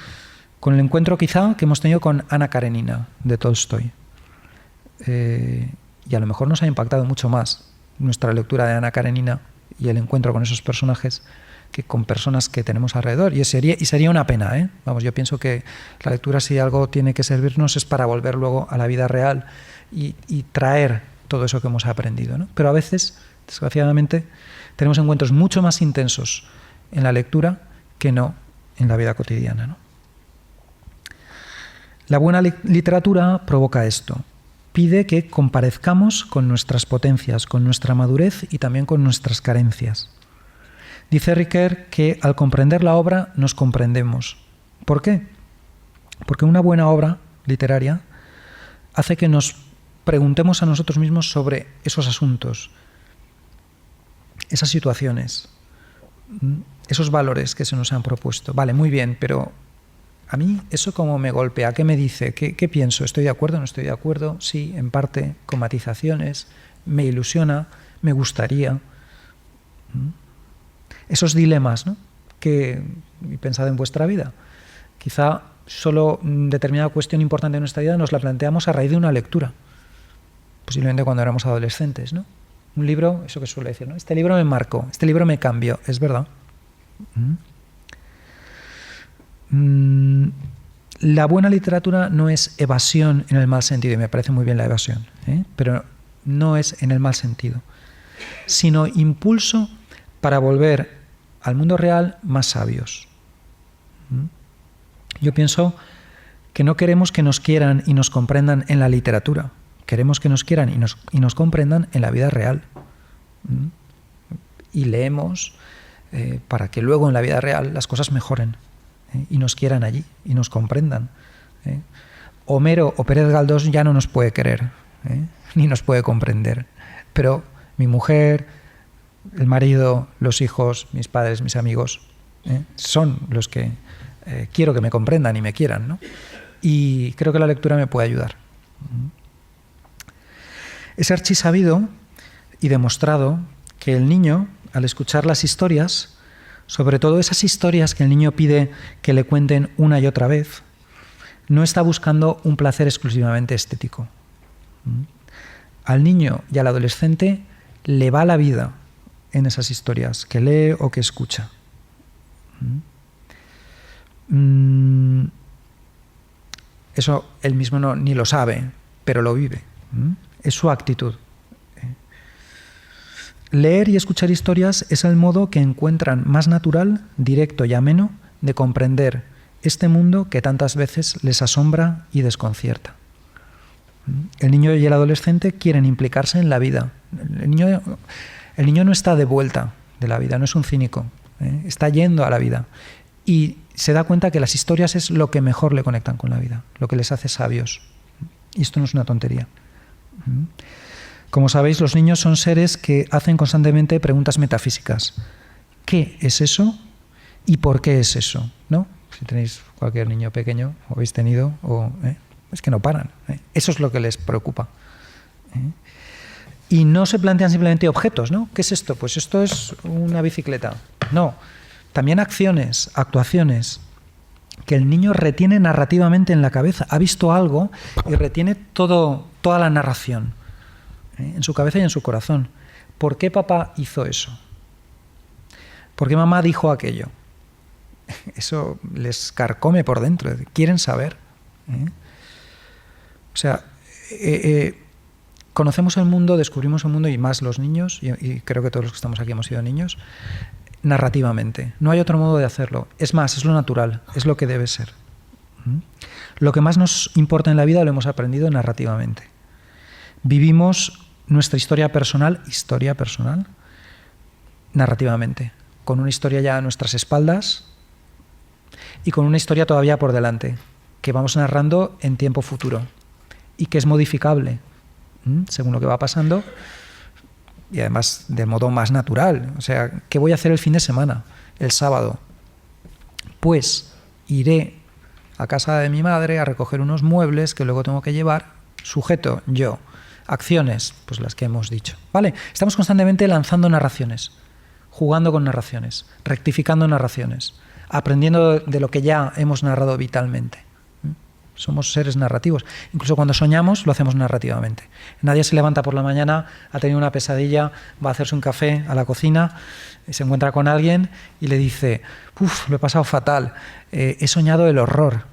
el encuentro quizá que hemos tenido con Ana Karenina, de Tolstoy? Y a lo mejor nos ha impactado mucho más nuestra lectura de Ana Karenina y el encuentro con esos personajes que con personas que tenemos alrededor. Y sería una pena, ¿eh? Vamos, yo pienso que la lectura, si algo tiene que servirnos, es para volver luego a la vida real y traer todo eso que hemos aprendido, ¿no? Pero a veces Desgraciadamente, tenemos encuentros mucho más intensos en la lectura que no en la vida cotidiana, ¿no? La buena literatura provoca esto. Pide que comparezcamos con nuestras potencias, con nuestra madurez y también con nuestras carencias. Dice Ricoeur que al comprender la obra nos comprendemos. ¿Por qué? Porque una buena obra literaria hace que nos preguntemos a nosotros mismos sobre esos asuntos, esas situaciones, esos valores que se nos han propuesto. Vale, muy bien, pero a mí eso cómo me golpea, ¿qué me dice? ¿Qué pienso? ¿Estoy de acuerdo? ¿No estoy de acuerdo? Sí, en parte, con matizaciones, me ilusiona, me gustaría. Esos dilemas, ¿no? Que he pensado en vuestra vida. Quizá solo determinada cuestión importante de nuestra vida nos la planteamos a raíz de una lectura, posiblemente cuando éramos adolescentes, ¿no? Un libro, eso que suele decir, ¿no? Este libro me marcó, este libro me cambió, es verdad. La buena literatura no es evasión en el mal sentido, y me parece muy bien la evasión, pero no es en el mal sentido, sino impulso para volver al mundo real más sabios. Yo pienso que no queremos que nos quieran y nos comprendan en la literatura, queremos que nos quieran y nos comprendan en la vida real. Y leemos para que luego en la vida real las cosas mejoren y nos quieran allí y nos comprendan. Homero o Pérez Galdós ya no nos puede querer, ni nos puede comprender, pero mi mujer, el marido, los hijos, mis padres, mis amigos, son los que quiero que me comprendan y me quieran, ¿no? Y creo que la lectura me puede ayudar. Es archisabido y demostrado que el niño, al escuchar las historias, sobre todo esas historias que el niño pide que le cuenten una y otra vez, no está buscando un placer exclusivamente estético. Al niño y al adolescente le va la vida en esas historias que lee o que escucha. Eso él mismo ni lo sabe, pero lo vive. Es su actitud. Leer y escuchar historias es el modo que encuentran más natural, directo y ameno de comprender este mundo que tantas veces les asombra y desconcierta. El niño y el adolescente quieren implicarse en la vida. El niño no está de vuelta de la vida, no es un cínico, está yendo a la vida y se da cuenta que las historias es lo que mejor le conectan con la vida, lo que les hace sabios. Y esto no es una tontería. Como sabéis, los niños son seres que hacen constantemente preguntas metafísicas. ¿Qué es eso? ¿Y por qué es eso? ¿No? Si tenéis cualquier niño pequeño, o habéis tenido, es que no paran. Eso es lo que les preocupa. Y no se plantean simplemente objetos, ¿no? ¿Qué es esto? Pues esto es una bicicleta. No, también acciones, actuaciones, que el niño retiene narrativamente en la cabeza. Ha visto algo y retiene toda la narración en su cabeza y en su corazón. ¿Por qué papá hizo eso? ¿Por qué mamá dijo aquello? Eso les carcome por dentro. Quieren saber. O sea, conocemos el mundo, descubrimos el mundo, y más los niños, y creo que todos los que estamos aquí hemos sido niños, narrativamente. No hay otro modo de hacerlo. Es más, es lo natural, es lo que debe ser. Lo que más nos importa en la vida lo hemos aprendido narrativamente. Vivimos nuestra historia personal, narrativamente, con una historia ya a nuestras espaldas y con una historia todavía por delante, que vamos narrando en tiempo futuro y que es modificable según lo que va pasando, y además de modo más natural. O sea, ¿qué voy a hacer el fin de semana, el sábado? Pues iré a casa de mi madre a recoger unos muebles que luego tengo que llevar. Sujeto, yo. Acciones, pues las que hemos dicho. ¿Vale? Estamos constantemente lanzando narraciones, jugando con narraciones, rectificando narraciones, aprendiendo de lo que ya hemos narrado vitalmente. Somos seres narrativos. Incluso cuando soñamos, lo hacemos narrativamente. Nadie se levanta por la mañana, ha tenido una pesadilla, va a hacerse un café a la cocina, se encuentra con alguien y le dice: «Uf, lo he pasado fatal, he soñado el horror».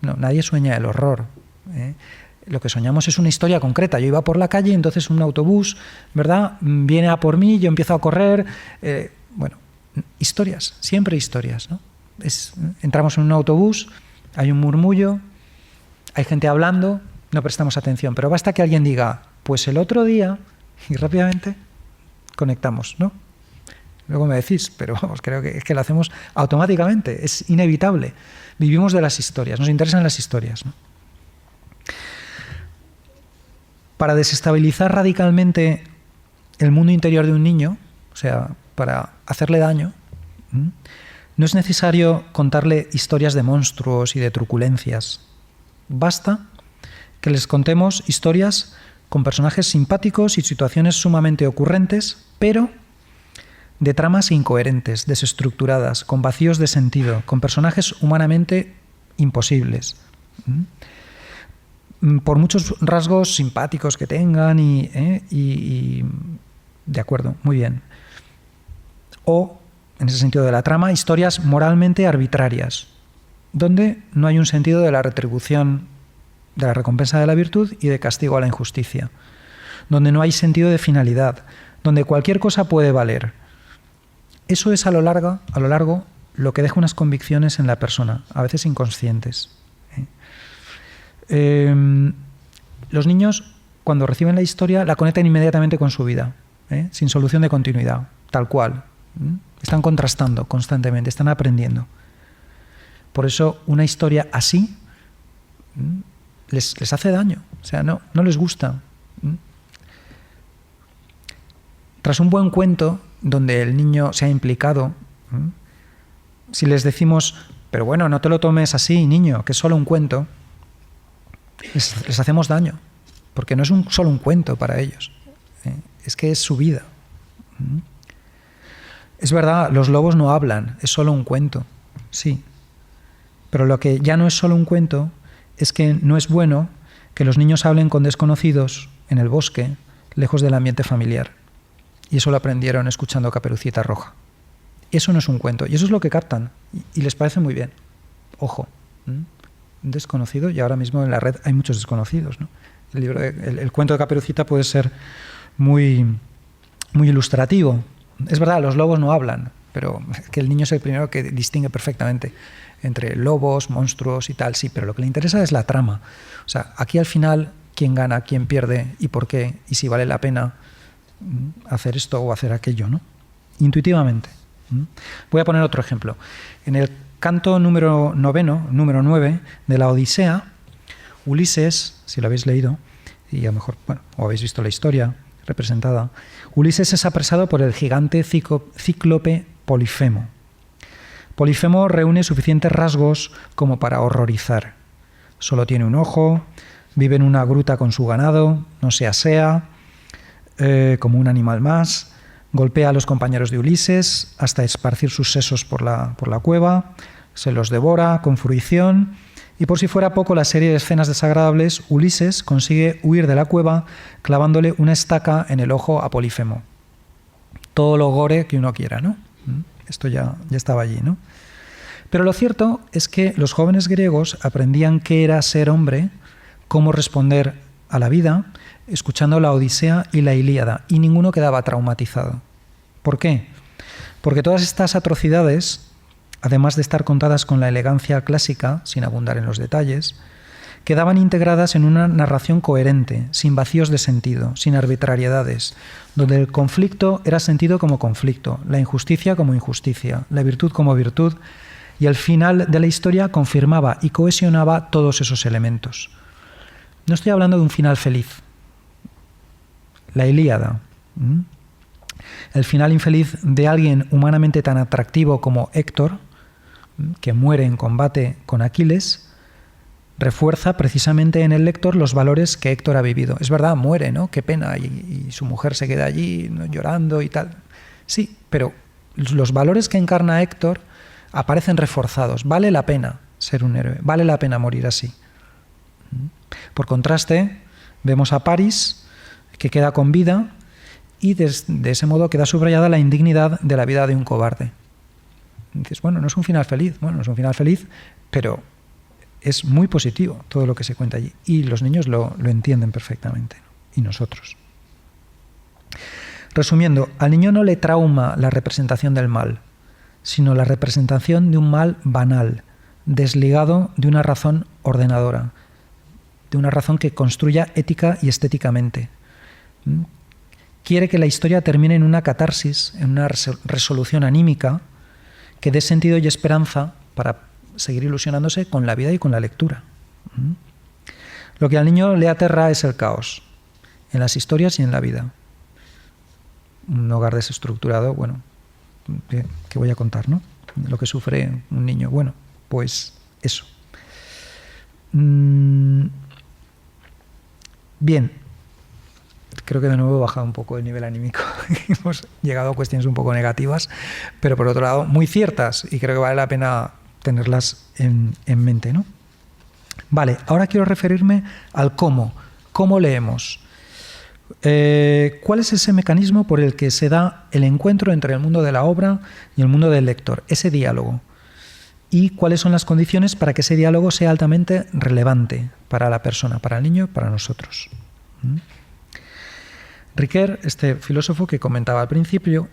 No, nadie sueña el horror. Lo que soñamos es una historia concreta. Yo iba por la calle y entonces un autobús, ¿verdad?, viene a por mí, yo empiezo a correr. Bueno, historias, siempre historias, ¿no? Entramos en un autobús, hay un murmullo, hay gente hablando, no prestamos atención, pero basta que alguien diga, pues el otro día, y rápidamente conectamos, ¿no? Luego me decís, pero vamos, creo que es que lo hacemos automáticamente, es inevitable. Vivimos de las historias, nos interesan las historias, ¿no? Para desestabilizar radicalmente el mundo interior de un niño, o sea, para hacerle daño, no es necesario contarle historias de monstruos y de truculencias. Basta que les contemos historias con personajes simpáticos y situaciones sumamente ocurrentes, pero de tramas incoherentes, desestructuradas, con vacíos de sentido, con personajes humanamente imposibles. Por muchos rasgos simpáticos que tengan y de acuerdo, muy bien. O, en ese sentido de la trama, historias moralmente arbitrarias, donde no hay un sentido de la retribución, de la recompensa de la virtud y de castigo a la injusticia, donde no hay sentido de finalidad, donde cualquier cosa puede valer. Eso es a lo largo lo que deja unas convicciones en la persona, a veces inconscientes. Los niños, cuando reciben la historia, la conectan inmediatamente con su vida, sin solución de continuidad, tal cual. Están contrastando constantemente, están aprendiendo. Por eso una historia así les hace daño, o sea, no les gusta. Tras un buen cuento donde el niño se ha implicado, si les decimos, pero bueno, no te lo tomes así, niño, que es solo un cuento, les hacemos daño, porque no es solo un cuento para ellos, es que es su vida. Es verdad, los lobos no hablan, es solo un cuento, sí, pero lo que ya no es solo un cuento es que no es bueno que los niños hablen con desconocidos en el bosque, lejos del ambiente familiar. Y eso lo aprendieron escuchando Caperucita Roja. Eso no es un cuento, y eso es lo que captan, y les parece muy bien. Ojo, un desconocido, y ahora mismo en la red hay muchos desconocidos, ¿no? El cuento de Caperucita puede ser muy, muy ilustrativo. Es verdad, los lobos no hablan, pero es que el niño es el primero que distingue perfectamente entre lobos, monstruos y tal, sí, pero lo que le interesa es la trama. O sea, aquí al final, quién gana, quién pierde y por qué, y si vale la pena hacer esto o hacer aquello, ¿no? Intuitivamente. Voy a poner otro ejemplo. En el canto número 9 de la Odisea, Ulises, si lo habéis leído, y a lo mejor, bueno, o habéis visto la historia representada, Ulises es apresado por el gigante cíclope Polifemo. Polifemo reúne suficientes rasgos como para horrorizar. Solo tiene un ojo, vive en una gruta con su ganado, no se asea, como un animal más, golpea a los compañeros de Ulises hasta esparcir sus sesos por la cueva, se los devora con fruición, y por si fuera poco la serie de escenas desagradables, Ulises consigue huir de la cueva clavándole una estaca en el ojo a Polifemo. Todo lo gore que uno quiera, ¿no? Esto ya estaba allí, ¿no? Pero lo cierto es que los jóvenes griegos aprendían qué era ser hombre, cómo responder a la vida, escuchando la Odisea y la Ilíada, y ninguno quedaba traumatizado. ¿Por qué? Porque todas estas atrocidades, además de estar contadas con la elegancia clásica, sin abundar en los detalles, quedaban integradas en una narración coherente, sin vacíos de sentido, sin arbitrariedades, donde el conflicto era sentido como conflicto, la injusticia como injusticia, la virtud como virtud, y al final de la historia confirmaba y cohesionaba todos esos elementos. No estoy hablando de un final feliz. La Ilíada, el final infeliz de alguien humanamente tan atractivo como Héctor, que muere en combate con Aquiles, refuerza precisamente en el lector los valores que Héctor ha vivido. Es verdad, muere, ¿no? Qué pena, y su mujer se queda allí, ¿no?, llorando y tal. Sí, pero los valores que encarna Héctor aparecen reforzados. Vale la pena ser un héroe, vale la pena morir así. Por contraste, vemos a Paris, que queda con vida, y de ese modo queda subrayada la indignidad de la vida de un cobarde. Y dices, bueno, no es un final feliz. Bueno, no es un final feliz, pero es muy positivo todo lo que se cuenta allí. Y los niños lo entienden perfectamente, ¿no? Y nosotros. Resumiendo, al niño no le trauma la representación del mal, sino la representación de un mal banal, desligado de una razón ordenadora, de una razón que construya ética y estéticamente. Quiere que la historia termine en una catarsis, en una resolución anímica que dé sentido y esperanza para seguir ilusionándose con la vida y con la lectura. Lo que al niño le aterra es el caos, en las historias y en la vida. Un hogar desestructurado, bueno, ¿qué voy a contar, no? Lo que sufre un niño, bueno, pues eso. Bien, creo que de nuevo he bajado un poco el nivel anímico. Hemos llegado a cuestiones un poco negativas, pero por otro lado muy ciertas, y creo que vale la pena tenerlas en mente, ¿no? Vale, ahora quiero referirme al cómo leemos. ¿Cuál es ese mecanismo por el que se da el encuentro entre el mundo de la obra y el mundo del lector, ese diálogo? ¿Y cuáles son las condiciones para que ese diálogo sea altamente relevante para la persona, para el niño, para nosotros? Ricoeur, este filósofo que comentaba al principio,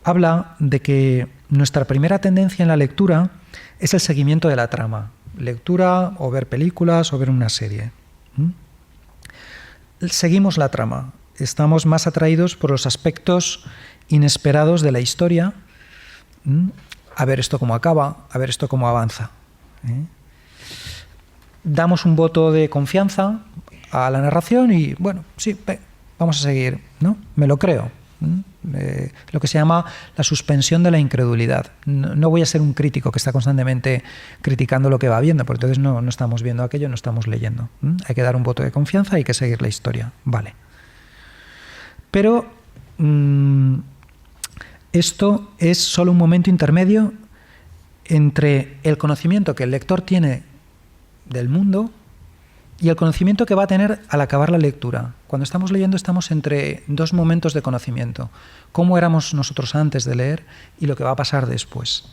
habla de que nuestra primera tendencia en la lectura es el seguimiento de la trama. Lectura o ver películas o ver una serie. Seguimos la trama. Estamos más atraídos por los aspectos inesperados de la historia. A ver esto cómo acaba, a ver esto cómo avanza. Damos un voto de confianza a la narración y, bueno, sí, vamos a seguir, ¿no? Me lo creo. Lo que se llama la suspensión de la incredulidad. No voy a ser un crítico que está constantemente criticando lo que va viendo, porque entonces no estamos viendo aquello, no estamos leyendo. Hay que dar un voto de confianza, hay que seguir la historia. Vale. Pero esto es solo un momento intermedio entre el conocimiento que el lector tiene del mundo y el conocimiento que va a tener al acabar la lectura. Cuando estamos leyendo estamos entre dos momentos de conocimiento. Cómo éramos nosotros antes de leer y lo que va a pasar después.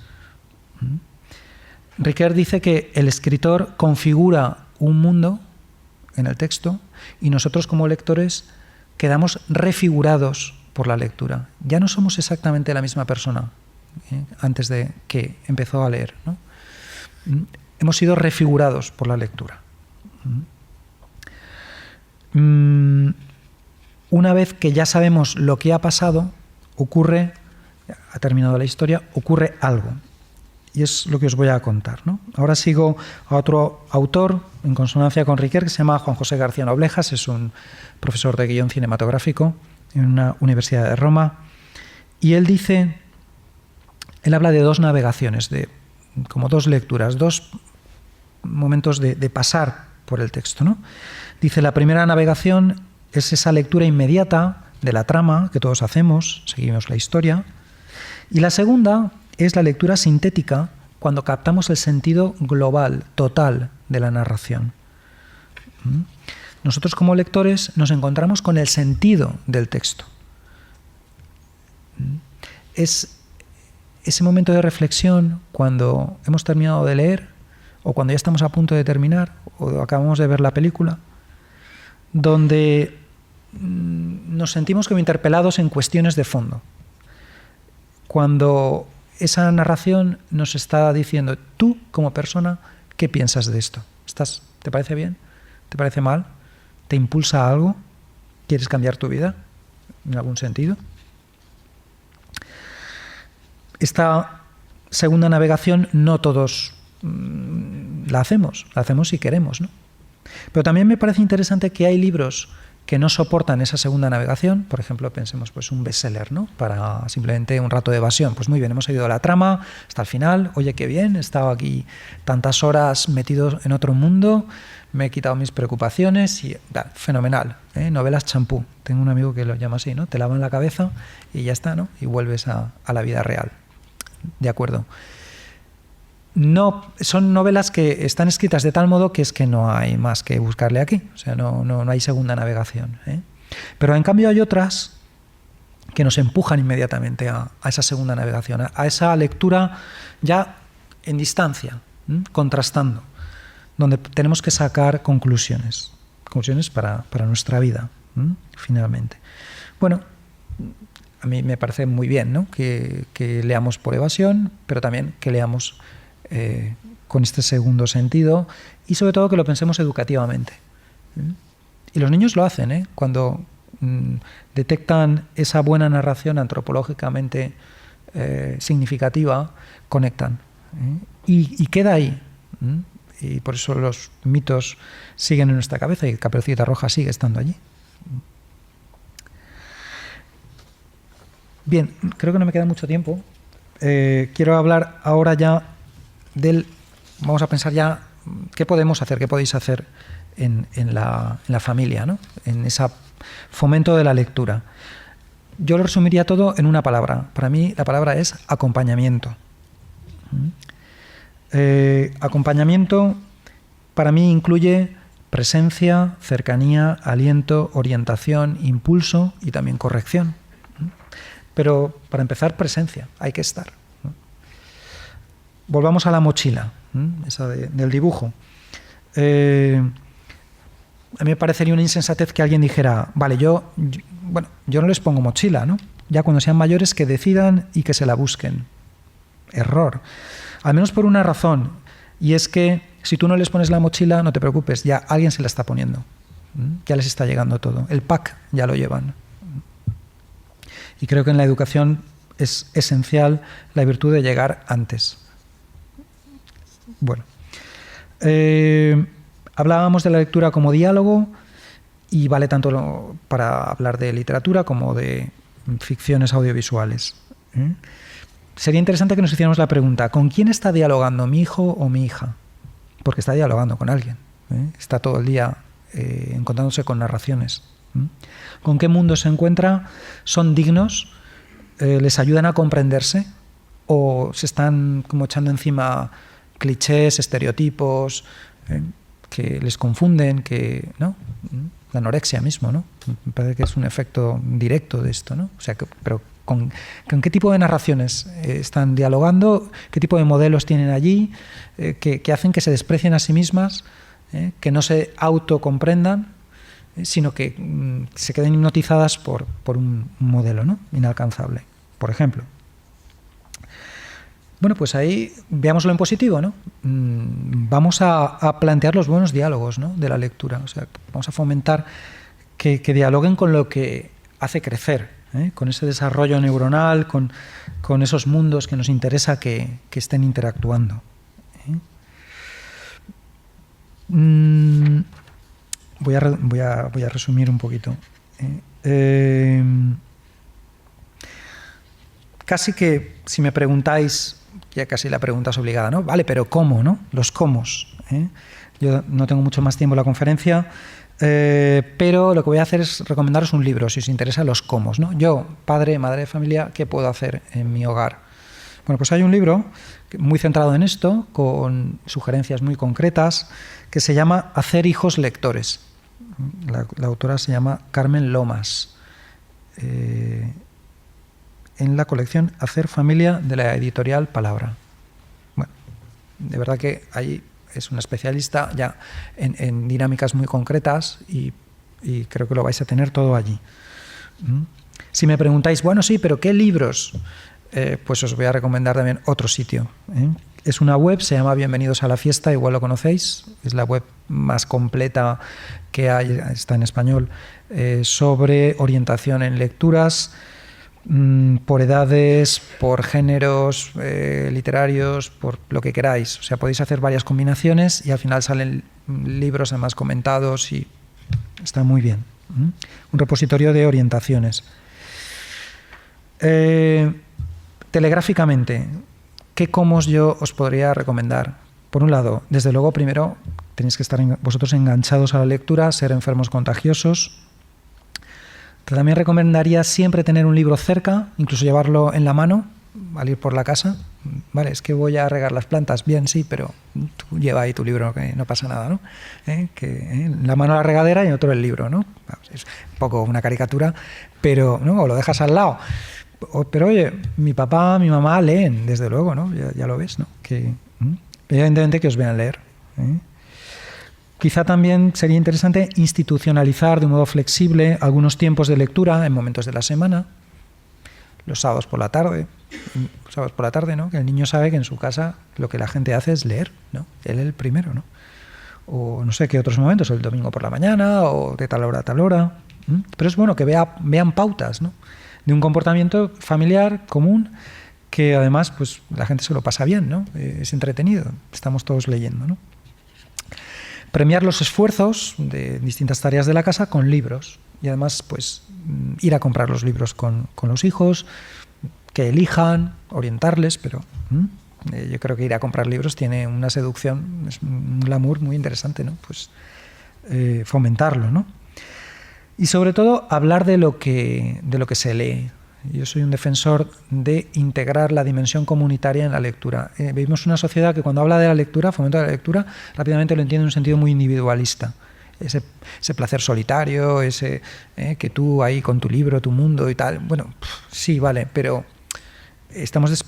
Ricoeur dice que el escritor configura un mundo en el texto y nosotros como lectores quedamos refigurados por la lectura. Ya no somos exactamente la misma persona antes de que empezó a leer, ¿no? Hemos sido refigurados por la lectura. Una vez que ya sabemos lo que ha pasado, ha terminado la historia, ocurre algo. Y es lo que os voy a contar, ¿no? Ahora sigo a otro autor, en consonancia con Ricoeur, que se llama Juan José García Noblejas, es un profesor de guión cinematográfico en una universidad de Roma, y él habla de dos navegaciones, como dos lecturas, dos momentos de pasar por el texto, ¿no? Dice, la primera navegación es esa lectura inmediata de la trama que todos hacemos, seguimos la historia, y la segunda es la lectura sintética cuando captamos el sentido global, total de la narración. Nosotros como lectores nos encontramos con el sentido del texto. Es ese momento de reflexión cuando hemos terminado de leer o cuando ya estamos a punto de terminar o acabamos de ver la película, donde nos sentimos como interpelados en cuestiones de fondo. Cuando esa narración nos está diciendo, tú como persona, ¿qué piensas de esto? ¿Te parece bien? ¿Te parece mal? ¿Te impulsa a algo? ¿Quieres cambiar tu vida en algún sentido? Esta segunda navegación no todos la hacemos si queremos, ¿no? Pero también me parece interesante que hay libros que no soportan esa segunda navegación. Por ejemplo, pensemos pues un bestseller, ¿no? Para simplemente un rato de evasión. Pues muy bien, hemos seguido la trama hasta el final. Oye, qué bien, he estado aquí tantas horas metido en otro mundo, me he quitado mis preocupaciones y fenomenal, ¿eh? Novelas champú. Tengo un amigo que lo llama así, ¿no? Te lavan la cabeza y ya está, ¿no? Y vuelves a la vida real. De acuerdo. No, son novelas que están escritas de tal modo que es que no hay más que buscarle aquí. O sea, no hay segunda navegación, ¿eh? Pero en cambio hay otras que nos empujan inmediatamente a esa segunda navegación, a esa lectura ya en distancia, contrastando. donde tenemos que sacar conclusiones para nuestra vida, finalmente. Bueno, a mí me parece muy bien, ¿no?, que leamos por evasión, pero también que leamos con este segundo sentido y sobre todo que lo pensemos educativamente. Y los niños lo hacen, cuando detectan esa buena narración antropológicamente significativa, conectan. Y queda ahí. Y por eso los mitos siguen en nuestra cabeza y Caperucita Roja sigue estando allí. Bien, creo que no me queda mucho tiempo. Quiero hablar ahora ya vamos a pensar ya qué podemos hacer, qué podéis hacer en la familia, ¿no?, en ese fomento de la lectura. Yo lo resumiría todo en una palabra. Para mí la palabra es acompañamiento. Acompañamiento para mí incluye presencia, cercanía, aliento, orientación, impulso y también corrección. Pero para empezar, presencia, hay que estar. Volvamos a la mochila, esa del dibujo. A mí me parecería una insensatez que alguien dijera, vale, yo no les pongo mochila, ¿no? Ya cuando sean mayores que decidan y que se la busquen. Error. Al menos por una razón, y es que si tú no les pones la mochila, no te preocupes, ya alguien se la está poniendo. Ya les está llegando todo. El pack ya lo llevan. Y creo que en la educación es esencial la virtud de llegar antes. Bueno. Hablábamos de la lectura como diálogo y vale tanto para hablar de literatura como de ficciones audiovisuales. Sería interesante que nos hiciéramos la pregunta, ¿con quién está dialogando, mi hijo o mi hija? Porque está dialogando con alguien. Está todo el día encontrándose con narraciones. ¿Con qué mundo se encuentra? ¿Son dignos? ¿Les ayudan a comprenderse? ¿O se están como echando encima clichés, estereotipos, que les confunden, ¿no? La anorexia mismo, ¿no? Me parece que es un efecto directo de esto, ¿no? O sea, pero ¿con qué tipo de narraciones están dialogando? ¿Qué tipo de modelos tienen allí? Que hacen que se desprecien a sí mismas, que no se autocomprendan, sino que se queden hipnotizadas por un modelo, ¿no?, inalcanzable, por ejemplo. Bueno, pues ahí veámoslo en positivo, ¿no? Vamos a plantear los buenos diálogos, ¿no?, de la lectura. O sea, vamos a fomentar que dialoguen con lo que hace crecer, con ese desarrollo neuronal, con esos mundos que nos interesa que estén interactuando. Voy a resumir un poquito. Casi que, si me preguntáis, ya casi la pregunta es obligada, ¿no? Vale, pero ¿cómo, no? Los cómos. Yo no tengo mucho más tiempo en la conferencia, pero lo que voy a hacer es recomendaros un libro, si os interesa los cómos, ¿no? Yo, padre, madre de familia, ¿qué puedo hacer en mi hogar? Bueno, pues hay un libro muy centrado en esto, con sugerencias muy concretas, que se llama Hacer hijos lectores. La autora se llama Carmen Lomas. En la colección Hacer familia, de la editorial Palabra. Bueno, de verdad que ahí es una especialista ya en dinámicas muy concretas y creo que lo vais a tener todo allí. Si me preguntáis, bueno, sí, pero ¿qué libros? Pues os voy a recomendar también otro sitio. Es una web, se llama Bienvenidos a la Fiesta, igual lo conocéis, es la web más completa que hay, está en español, sobre orientación en lecturas, por edades, por géneros literarios, por lo que queráis. O sea, podéis hacer varias combinaciones y al final salen libros además comentados y está muy bien. Un repositorio de orientaciones. Telegráficamente, ¿qué comos yo os podría recomendar? Por un lado, desde luego, primero tenéis que estar vosotros enganchados a la lectura, ser enfermos contagiosos. También recomendaría siempre tener un libro cerca, incluso llevarlo en la mano al ir por la casa. Vale, es que voy a regar las plantas, bien, sí, pero tú lleva ahí tu libro, que no pasa nada, ¿no? En la mano la regadera y en otro el libro, ¿no? Es un poco una caricatura, pero ¿no? O lo dejas al lado. Pero oye, mi papá, mi mamá leen, desde luego, ¿no? Ya lo ves, ¿no? Que evidentemente que os vean leer. Quizá también sería interesante institucionalizar de un modo flexible algunos tiempos de lectura en momentos de la semana, los sábados por la tarde, ¿no? Que el niño sabe que en su casa lo que la gente hace es leer, ¿no? Él el primero, ¿no? O no sé qué otros momentos, el domingo por la mañana o de tal hora a tal hora. Pero es bueno que vean pautas, ¿no? De un comportamiento familiar común que además pues la gente se lo pasa bien, ¿no? Es entretenido, estamos todos leyendo, ¿no? Premiar los esfuerzos de distintas tareas de la casa con libros y además pues ir a comprar los libros con los hijos, que elijan, orientarles, pero yo creo que ir a comprar libros tiene una seducción, es un glamour muy interesante, ¿no? Pues fomentarlo, ¿no? Y sobre todo hablar de lo que se lee. Yo soy un defensor de integrar la dimensión comunitaria en la lectura. Vivimos una sociedad que cuando habla de la lectura, fomento de la lectura, rápidamente lo entiende en un sentido muy individualista. Ese placer solitario, ese que tú ahí con tu libro, tu mundo y tal. Bueno, sí, vale, pero estamos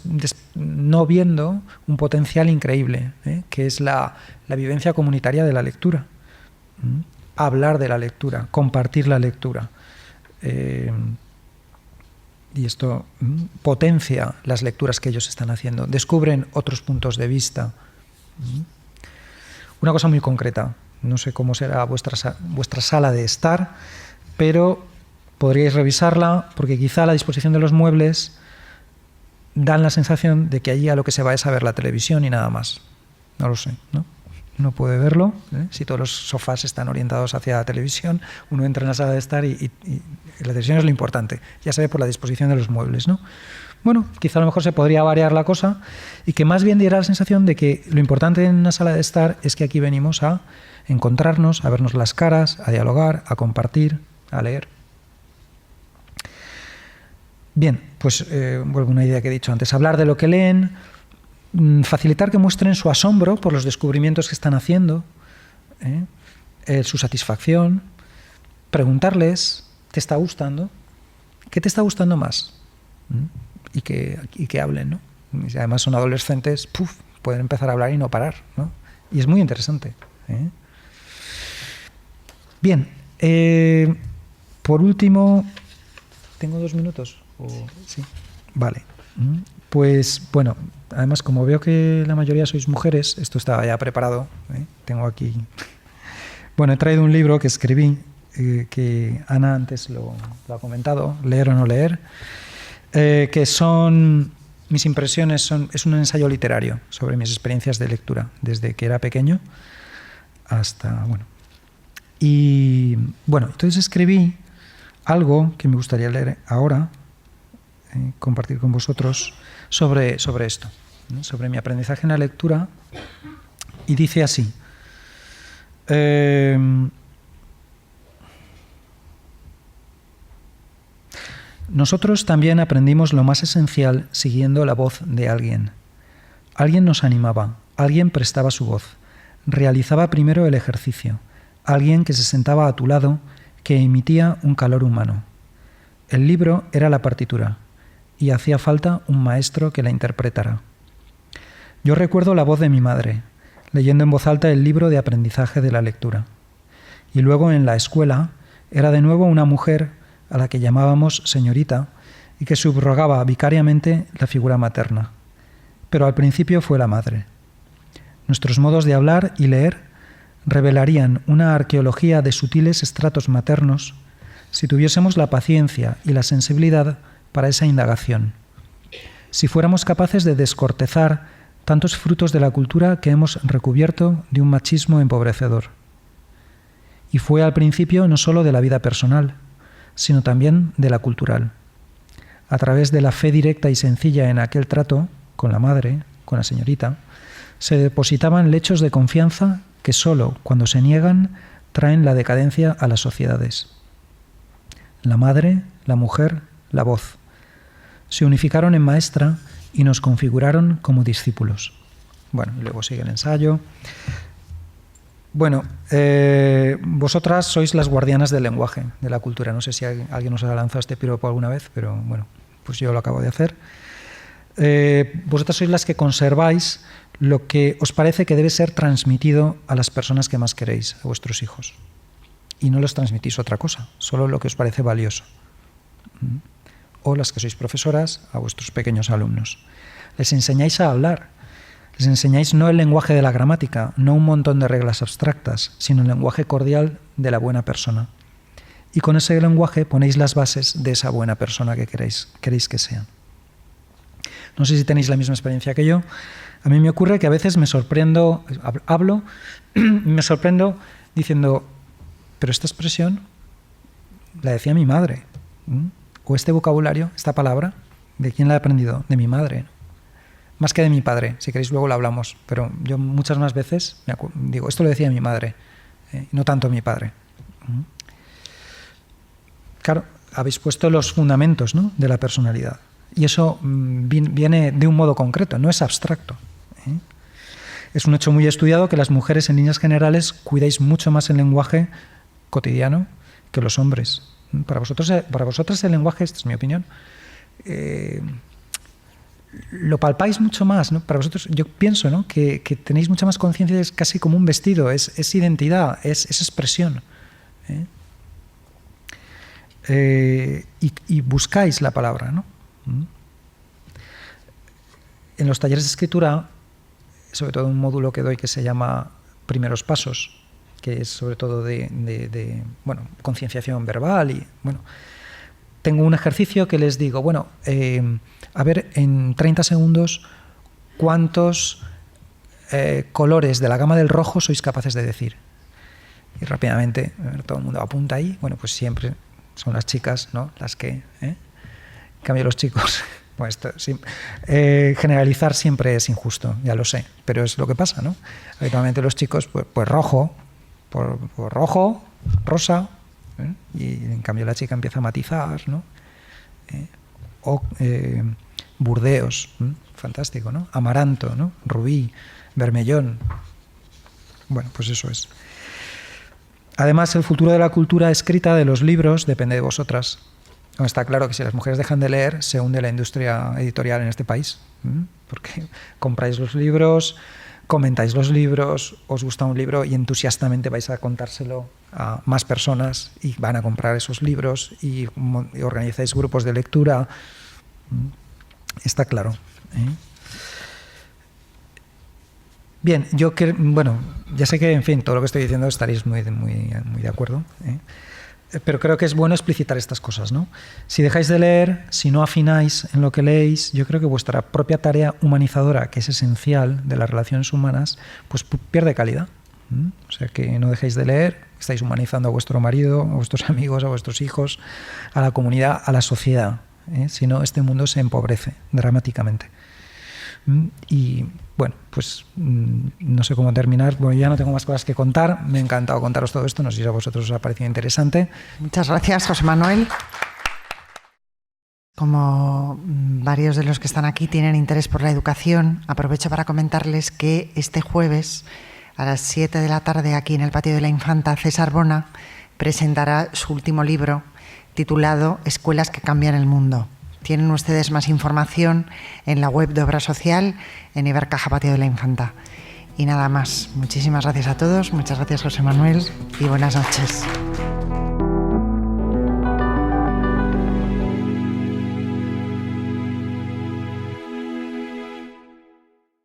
no viendo un potencial increíble, que es la vivencia comunitaria de la lectura. Hablar de la lectura, compartir la lectura. Y esto potencia las lecturas que ellos están haciendo, descubren otros puntos de vista. Una cosa muy concreta, no sé cómo será vuestra sala de estar, pero podríais revisarla porque quizá la disposición de los muebles dan la sensación de que allí a lo que se va es a ver la televisión y nada más. No lo sé, ¿no? Uno puede verlo, si todos los sofás están orientados hacia la televisión, uno entra en la sala de estar y la televisión es lo importante, ya se ve por la disposición de los muebles, ¿no? Bueno, quizá a lo mejor se podría variar la cosa y que más bien diera la sensación de que lo importante en una sala de estar es que aquí venimos a encontrarnos, a vernos las caras, a dialogar, a compartir, a leer. Bien, pues vuelvo a una idea que he dicho antes, hablar de lo que leen, facilitar que muestren su asombro por los descubrimientos que están haciendo, su satisfacción, preguntarles, ¿te está gustando? ¿Qué te está gustando más? Y que hablen, ¿no? Y además son adolescentes, pueden empezar a hablar y no parar, ¿no? Y es muy interesante. Bien, por último, ¿tengo 2 minutos? Sí, vale. Pues bueno, además como veo que la mayoría sois mujeres, esto estaba ya preparado, tengo aquí... Bueno, he traído un libro que escribí, que Ana antes lo ha comentado, Leer o no leer, que son mis impresiones, es un ensayo literario sobre mis experiencias de lectura, desde que era pequeño hasta... bueno. Y bueno, entonces escribí algo que me gustaría leer ahora, compartir con vosotros sobre esto, ¿no? Sobre mi aprendizaje en la lectura, y dice así: nosotros también aprendimos lo más esencial siguiendo la voz de alguien. Alguien nos animaba, alguien prestaba su voz, realizaba primero el ejercicio, alguien que se sentaba a tu lado, que emitía un calor humano. El libro era la partitura, y hacía falta un maestro que la interpretara. Yo recuerdo la voz de mi madre, leyendo en voz alta el libro de aprendizaje de la lectura. Y luego en la escuela era de nuevo una mujer a la que llamábamos señorita y que subrogaba vicariamente la figura materna. Pero al principio fue la madre. Nuestros modos de hablar y leer revelarían una arqueología de sutiles estratos maternos si tuviésemos la paciencia y la sensibilidad para esa indagación, si fuéramos capaces de descortezar tantos frutos de la cultura que hemos recubierto de un machismo empobrecedor. Y fue al principio no solo de la vida personal, sino también de la cultural. A través de la fe directa y sencilla en aquel trato, con la madre, con la señorita, se depositaban lechos de confianza que solo cuando se niegan traen la decadencia a las sociedades. La madre, la mujer, la voz se unificaron en maestra y nos configuraron como discípulos. Bueno, y luego sigue el ensayo. Bueno, vosotras sois las guardianas del lenguaje, de la cultura. No sé si alguien os ha lanzado este piropo alguna vez, pero bueno, pues yo lo acabo de hacer. vosotras sois las que conserváis lo que os parece que debe ser transmitido a las personas que más queréis, a vuestros hijos. Y no les transmitís otra cosa, solo lo que os parece valioso. O las que sois profesoras, a vuestros pequeños alumnos. Les enseñáis a hablar. Les enseñáis no el lenguaje de la gramática, no un montón de reglas abstractas, sino el lenguaje cordial de la buena persona. Y con ese lenguaje ponéis las bases de esa buena persona que queréis que sean. No sé si tenéis la misma experiencia que yo. A mí me ocurre que a veces me sorprendo, hablo, me sorprendo diciendo, pero esta expresión la decía mi madre. O este vocabulario, esta palabra, ¿de quién la he aprendido? De mi madre. Más que de mi padre, si queréis luego lo hablamos. Pero yo muchas más veces digo, esto lo decía mi madre, no tanto mi padre. Claro, habéis puesto los fundamentos, ¿no?, de la personalidad. Y eso viene de un modo concreto, no es abstracto. Es un hecho muy estudiado que las mujeres en líneas generales cuidáis mucho más el lenguaje cotidiano que los hombres. Para vosotras el lenguaje, esta es mi opinión, lo palpáis mucho más, ¿no? Para vosotros, yo pienso, ¿no?, que tenéis mucha más conciencia, es casi como un vestido, es identidad, es expresión. Y buscáis la palabra, ¿no? En los talleres de escritura, sobre todo un módulo que doy que se llama Primeros Pasos, que es sobre todo de concienciación verbal, y tengo un ejercicio que les digo, a ver, en 30 segundos, ¿cuántos colores de la gama del rojo sois capaces de decir? Y rápidamente todo el mundo apunta ahí. Bueno, pues siempre son las chicas, ¿no?, las que... En cambio los chicos... Pues generalizar siempre es injusto, ya lo sé, pero es lo que pasa, ¿no? Habitualmente los chicos, pues rojo, por rojo, rosa, y en cambio la chica empieza a matizar, ¿no? Burdeos, fantástico, ¿no? Amaranto, ¿no? Rubí, vermellón. Bueno, pues eso es. Además, el futuro de la cultura escrita, de los libros, depende de vosotras. Está claro que si las mujeres dejan de leer, se hunde la industria editorial en este país, porque compráis los libros, comentáis los libros, os gusta un libro y entusiastamente vais a contárselo a más personas y van a comprar esos libros y organizáis grupos de lectura. Está claro. Bien, ya sé que, en fin, todo lo que estoy diciendo estaréis muy de acuerdo, pero creo que es bueno explicitar estas cosas, ¿no? Si dejáis de leer, si no afináis en lo que leéis, yo creo que vuestra propia tarea humanizadora, que es esencial de las relaciones humanas, pues pierde calidad. O sea, que no dejéis de leer, estáis humanizando a vuestro marido, a vuestros amigos, a vuestros hijos, a la comunidad, a la sociedad. Si no, este mundo se empobrece dramáticamente. Y bueno, pues no sé cómo terminar. Bueno, ya no tengo más cosas que contar. Me ha encantado contaros todo esto. No sé si a vosotros os ha parecido interesante.
Muchas gracias, José Manuel. Como varios de los que están aquí tienen interés por la educación, aprovecho para comentarles que este jueves a las 7 de la tarde aquí en el Patio de la Infanta, César Bona presentará su último libro titulado Escuelas que cambian el mundo. Tienen ustedes más información en la web de Obra Social, en Ibercaja Patio de la Infanta. Y nada más. Muchísimas gracias a todos. Muchas gracias, José Manuel, y buenas noches.